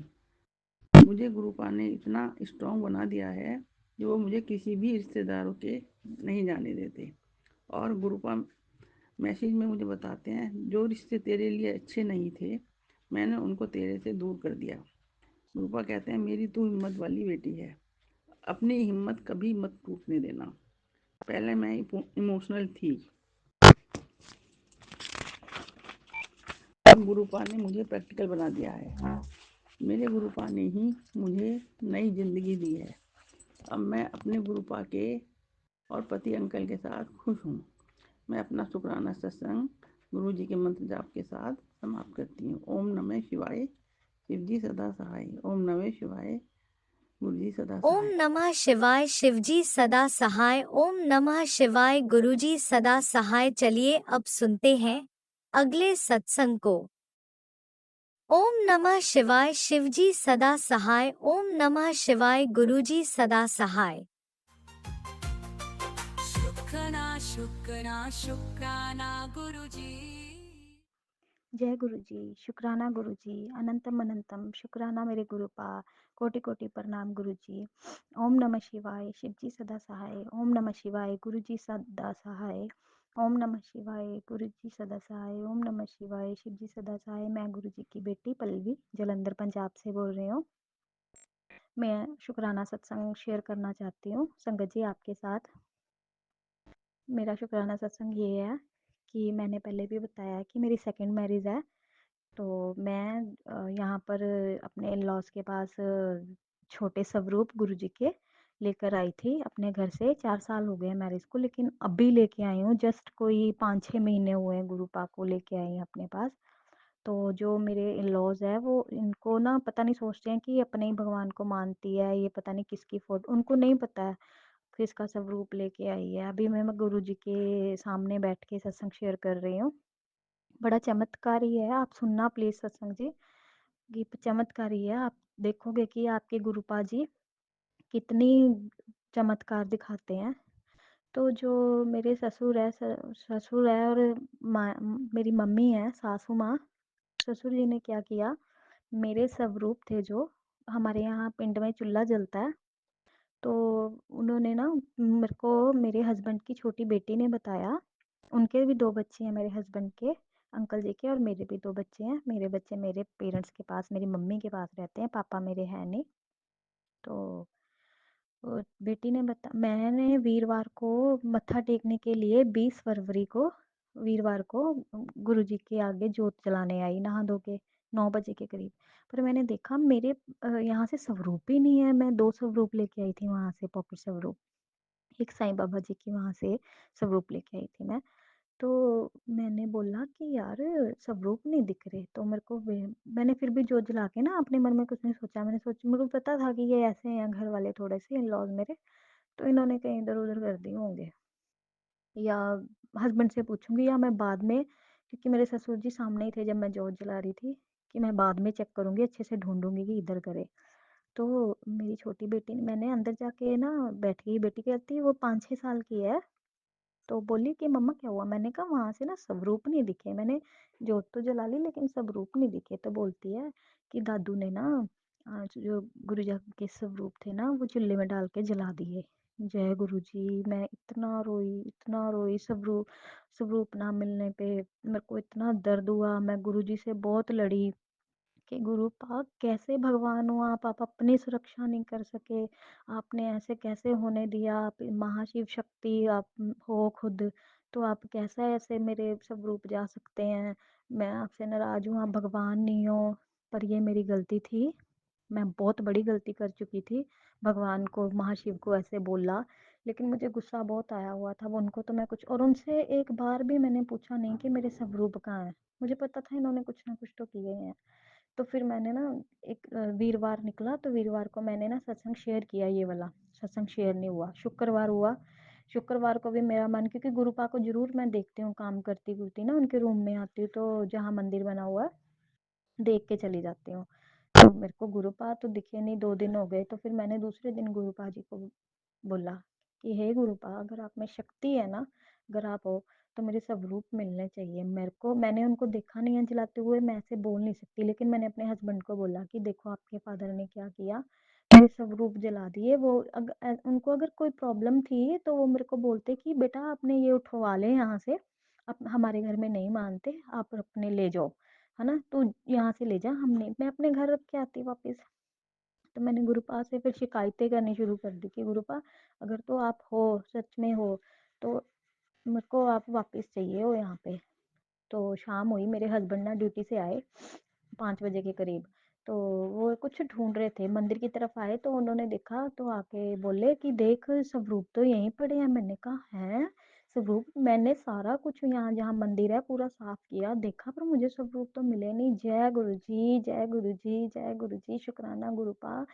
मुझे गुरुपा ने इतना स्ट्रॉन्ग बना दिया है कि वो मुझे किसी भी रिश्तेदारों के नहीं जाने देते। और गुरुपा मैसेज में मुझे बताते हैं, जो रिश्ते तेरे लिए अच्छे नहीं थे मैंने उनको तेरे से दूर कर दिया। गुरुपा कहते हैं, मेरी तू हिम्मत वाली बेटी है, अपनी हिम्मत कभी मत टूटने देना। पहले मैं इमोशनल थी, अब गुरुपा ने मुझे प्रैक्टिकल बना दिया है। मेरे गुरुपा ने ही मुझे नई जिंदगी दी है। अब मैं अपने गुरुपा के और पति अंकल के साथ खुश हूँ। मैं अपना शुकराना सत्संग गुरु जी के मंत्र जाप के साथ समाप्त करती हूँ। ओम नमः शिवाय, शिव जी सदा सहाय। ओम नमः शिवाय, गुरु जी सदा ओम सहाय। नमः शिवाय, शिवजी सदा सहाय। ओम नमः शिवाय, गुरुजी सदा सहाय। चलिए अब सुनते हैं अगले सत्संग को। ओम नमः शिवाय, शिवजी सदा सहाय। ओम नमः शिवाय, गुरुजी सदा सहाय। शुक्राना शुक्राना शुक्राना गुरुजी। जय गुरु जी, शुक्राना गुरु जी, अनंतम अनंतम शुक्राना मेरे गुरुपा, कोटि कोटि प्रणाम गुरु जी। ओम नमः शिवाय, शिव जी सदा सहाय। ओम नमः शिवाय, गुरु जी सदा सहाय। ओम नमः शिवाय, गुरु जी सदा सहाय। ओम नमः शिवाय, शिव जी सदा सहाय। मैं गुरु जी की बेटी पल्लवी जलंधर पंजाब से बोल रही हूँ। मैं शुक्राना सत्संग शेयर करना चाहती हूँ संगत जी आपके साथ। मेरा शुक्राना सत्संग ये है कि मैंने पहले भी बताया कि मेरी सेकंड मैरिज है। तो मैं यहाँ पर अपने इन-लॉज़ के पास छोटे स्वरूप गुरुजी के लेकर आई थी अपने घर से। 4 साल हो गए हैं मैरिज को, लेकिन अभी लेके आई हूँ, जस्ट कोई 5-6 महीने हुए हैं गुरुपा को लेके आई हूँ अपने पास। तो जो मेरे इन-लॉज़ हैं वो इनको ना पता नहीं, सोचते हैं कि अपने ही भगवान को मानती है, ये पता नहीं किसकी फ़ोटो, उनको नहीं पता है किसका स्वरूप लेके आई है। अभी मैं गुरुजी के सामने बैठ के सत्संग शेयर कर रही हूँ। बड़ा चमत्कारी है, आप सुनना प्लीज़ सत्संग जी। ये चमत्कारी है, आप देखोगे कि आपके गुरुपा जी कितनी चमत्कार दिखाते हैं। तो जो मेरे ससुर है और मेरी मम्मी है, सासू माँ, ससुर जी ने क्या किया, मेरे स्वरूप थे जो, हमारे यहाँ पिंड में चूल्हा जलता है, तो उन्होंने ना मेरे को, मेरे हस्बैंड की छोटी बेटी ने बताया, उनके भी 2 बच्चे हैं मेरे हस्बैंड के, अंकल जी के, और मेरे भी 2 बच्चे हैं। मेरे बच्चे मेरे पेरेंट्स के पास, मेरी मम्मी के पास रहते हैं, पापा मेरे हैं नहीं। तो बेटी ने मैंने वीरवार को मत्था टेकने के लिए 20 फरवरी को वीरवार को गुरुजी के आगे जोत जलाने आई नहा धो के 9 बजे के करीब। पर मैंने देखा मेरे यहाँ से स्वरूप ही नहीं है। मैं 2 स्वरूप लेके आई थी वहाँ से, पॉकेट स्वरूप। एक साईं बाबा जी की वहाँ से स्वरूप लेके आई थी मैं। तो मैंने बोला कि यार स्वरूप नहीं दिख रहे, तो मेरे को मैंने फिर भी जोत जला के ना अपने मन में कुछ नहीं सोचा। मैंने सोचा, मेरे को पता था कि ये ऐसे हैं घर वाले थोड़े से इन-लॉज मेरे, तो इन्होंने कहीं इधर उधर कर दिए होंगे, या हस्बैंड से पूछूंगी, या मैं बाद में, क्योंकि मेरे ससुर जी सामने ही थे जब मैं जोत जला रही थी, कि मैं बाद में चेक करूंगी, अच्छे से ढूंढूंगी कि इधर करे। तो मेरी छोटी बेटी, मैंने अंदर जाके ना बैठ गई, बेटी कहती है, वो 5-6 साल की है, तो बोली कि मम्मा क्या हुआ? मैंने कहा वहाँ से ना स्वरूप नहीं दिखे। मैंने जोत तो जला ली लेकिन स्वरूप नहीं दिखे। तो बोलती है कि दादू ने ना जो गुरु जी के स्वरूप थे ना वो चूल्हे में डाल के जला दिए। जय गुरु जी। मैं इतना रोई स्वरूप स्वरूप ना मिलने पे। मेरे को इतना दर्द हुआ, मैं गुरु जी से बहुत लड़ी कि गुरु पाक कैसे भगवान हो आप अपनी सुरक्षा नहीं कर सके, आपने ऐसे कैसे होने दिया, आप महाशिव शक्ति आप हो खुद, तो आप कैसे ऐसे मेरे स्वरूप जा सकते हैं? मैं आपसे नाराज हूँ, आप भगवान नहीं हो। पर ये मेरी गलती थी, मैं बहुत बड़ी गलती कर चुकी थी, भगवान को महाशिव को ऐसे बोला। लेकिन मुझे गुस्सा बहुत आया हुआ था, वो उनको तो मैं कुछ, और उनसे एक बार भी मैंने पूछा नहीं कि मेरे स्वरूप कहाँ है। मुझे पता था इन्होंने कुछ ना कुछ तो किए हैं। तो फिर मैंने ना एक वीरवार निकला, तो वीरवार को मैंने ना सत्संग शेयर किया, ये वाला सत्संग शेयर नहीं हुआ, शुक्रवार हुआ। शुक्रवार को भी मेरा मन, क्योंकि गुरुपा को जरूर मैं देखती हूँ काम करती करती ना, उनके रूम में आती हूँ, तो जहाँ मंदिर बना हुआ है देख के चली जाती हूँ। तो मेरे को गुरुपा तो दिखे नहीं, 2 दिन हो गए। तो फिर मैंने दूसरे दिन गुरुपा जी को बोला कि हे गुरुपा, अगर आप में शक्ति है ना, अगर आप हो तो मेरे स्वरूप मिलने चाहिए मेरे को। मैंने उनको देखा नहीं है जलाते हुए, मैं ऐसे बोल नहीं सकती, लेकिन मैंने अपने हस्बैंड को बोला कि देखो आपके फादर ने क्या किया, मेरे स्वरूप जला दिए। वो उनको अगर कोई प्रॉब्लम थी तो वो मेरे को बोलते कि बेटा आपने ये उठवा ले यहाँ से, आप हमारे घर में नहीं मानते, आप अपने ले जाओ, है ना, तू यहाँ से ले जा, हमने, मैं अपने घर रख के आती वापस। तो मैंने गुरुपा से फिर शिकायतें करनी शुरू कर दी कि गुरुपा, अगर तो आप हो, सच में हो, तो मेरे को आप वापस चाहिए हो यहाँ पे। तो शाम हुई, मेरे हस्बैंड ना ड्यूटी से आए 5 बजे के करीब। तो वो कुछ ढूंढ रहे थे, मंदिर की तरफ आए, तो उन्होंने देखा, तो आके बोले कि देख स्वरूप तो यहीं पड़े हैं। मैंने कहा है स्वरूप? मैंने सारा कुछ यहाँ जहाँ मंदिर है पूरा साफ किया, देखा, पर मुझे स्वरूप तो मिले नहीं। जय गुरु जी, जय गुरु जी, जय गुरु जी, शुक्राना गुरुपा,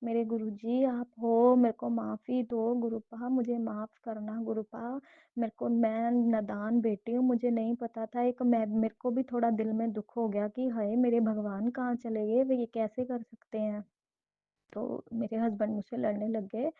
मेरे गुरु जी आप हो, मेरे को माफ़ी दो गुरुपा, मुझे माफ़ करना गुरुपा। मेरे को, मैं नादान बेटी हूँ, मुझे नहीं पता था। एक मैं, मेरे को भी थोड़ा दिल में दुख हो गया कि हाय मेरे भगवान कहाँ चले गए, वे ये कैसे कर सकते हैं। तो मेरे हस्बैंड मुझसे लड़ने लग गए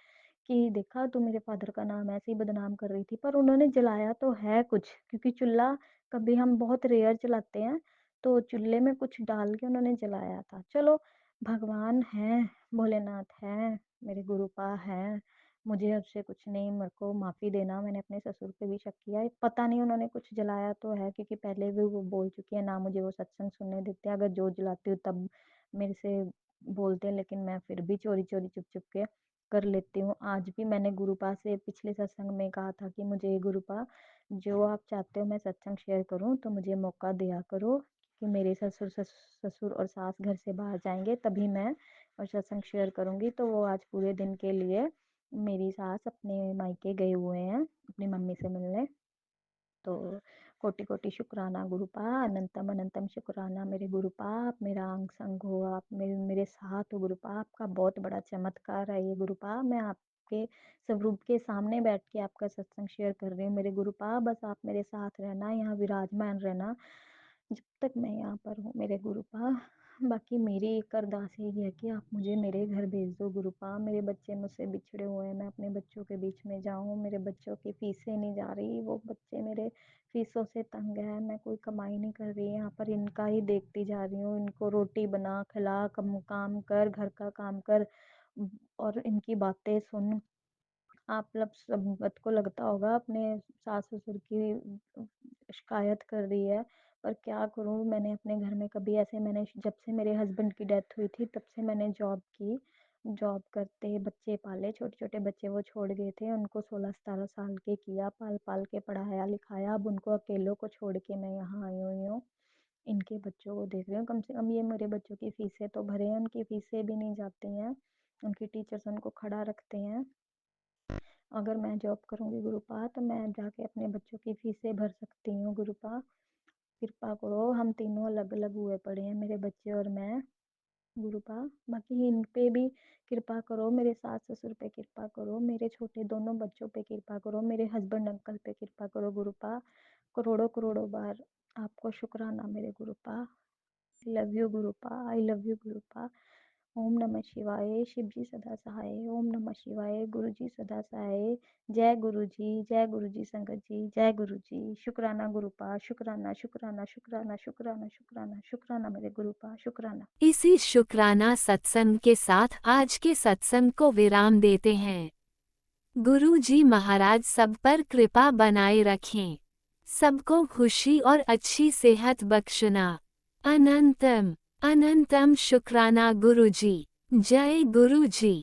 कि देखा तू मेरे फादर का नाम ऐसे ही बदनाम कर रही थी। पर उन्होंने जलाया तो है कुछ, क्योंकि चूल्हा कभी हम बहुत रेयर जलाते हैं, तो चूल्हे में कुछ डाल के उन्होंने जलाया था। चलो भगवान हैं, भोलेनाथ हैं, मेरे गुरुपा हैं, मुझे उससे कुछ नहीं, मेरे को माफ़ी देना। मैंने अपने ससुर पे भी शक किया, पता नहीं उन्होंने कुछ जलाया तो है, क्योंकि पहले भी वो बोल चुकी है, ना मुझे वो सत्संग सुनने देते हैं, अगर जो जलाती हूँ तब मेरे से बोलते हैं, लेकिन मैं फिर भी चोरी-चोरी चुप-चुप के कर लेती हूँ। आज भी मैंने गुरुपा से पिछले सत्संग में कहा था कि मुझे गुरुपा जो आप चाहते हो मैं सत्संग शेयर करूँ तो मुझे मौका दिया करो, कि मेरे ससुर और सास घर से बाहर जाएँगे तभी मैं और सत्संग शेयर करूँगी। तो वो आज पूरे दिन के लिए मेरी सास अपने मायके गए हुए हैं अपनी मम्मी से मिलने। तो कोटि-कोटि शुक्राना गुरुपा, अनंतम अनंतम शुक्राना मेरे गुरुपा, आप मेरा अंग संग हो, आप मेरे साथ हो गुरुपा, आपका बहुत बड़ा चमत्कार है ये गुरुपा। मैं आपके स्वरूप के सामने बैठ के आपका सत्संग शेयर कर रही हूँ मेरे गुरुपा, बस आप मेरे साथ रहना, यहाँ विराजमान रहना, जब तक मैं यहाँ पर हूँ मेरे गुरुपा। बाकी मेरी एक अरदास यही है कि आप मुझे मेरे घर भेज दो गुरुपा, मेरे बच्चे मुझसे बिछड़े हुए हैं, मैं अपने बच्चों के बीच में जाऊँ, मेरे बच्चों की फीसें नहीं जा रही, वो बच्चे मेरे फीसों से तंग है, मैं कोई कमाई नहीं कर रही, यहाँ पर इनका ही देखती जा रही हूँ, इनको रोटी बना खिला, काम कर, घर का काम कर, और इनकी बातें सुन। आप लोग सबको लगता होगा अपने सास ससुर की शिकायत कर रही है, पर क्या करूँ, मैंने अपने घर में कभी ऐसे, मैंने जब से मेरे हस्बैंड की डेथ हुई थी तब से मैंने जॉब की, जॉब करते बच्चे पाले, छोटे छोटे बच्चे वो छोड़ गए थे, उनको 16-17 साल के किया, पाल पाल के पढ़ाया लिखाया, अब उनको अकेलों को छोड़ के मैं यहाँ आई हुई हूँ, इनके बच्चों को देख रही हूँ। कम से कम ये मेरे बच्चों की फीसें तो भरे हैं, उनकी फीसें भी नहीं जाती हैं, उनकी टीचर्स उनको खड़ा रखते हैं। अगर मैं जॉब करूँगी गुरुपा तो मैं जाके अपने बच्चों की फीसें भर सकती हूँ गुरुपा, कृपा करो। हम तीनों अलग अलग हुए पड़े हैं, मेरे बच्चे और मैं गुरुपा। बाकी इन पे भी कृपा करो, मेरे सास ससुर पे कृपा करो, मेरे छोटे दोनों बच्चों पे कृपा करो, मेरे हस्बैंड अंकल पे कृपा करो गुरुपा। करोड़ों करोड़ों बार आपको शुक्राना मेरे Gurupa. I love you Gurupa, I love you Gurupa. ओम नमः शिवाय, शिव जी सदा सहाय, ओम नमः शिवाय, गुरु जी सदा सहाय, जय गुरु जी संगत जी, जय गुरु जी। शुक्राना गुरुपा, शुक्राना शुक्राना शुक्राना शुक्राना शुक्राना शुक्राना मेरे गुरुपा, शुक्राना। इसी शुक्राना सत्संग के साथ आज के सत्संग को विराम देते हैं। गुरु जी महाराज सब पर कृपा बनाए रखें, सबको खुशी और अच्छी सेहत बख्शना। अनंतम अनंतम शुक्राना गुरु जी। जय गुरु जी।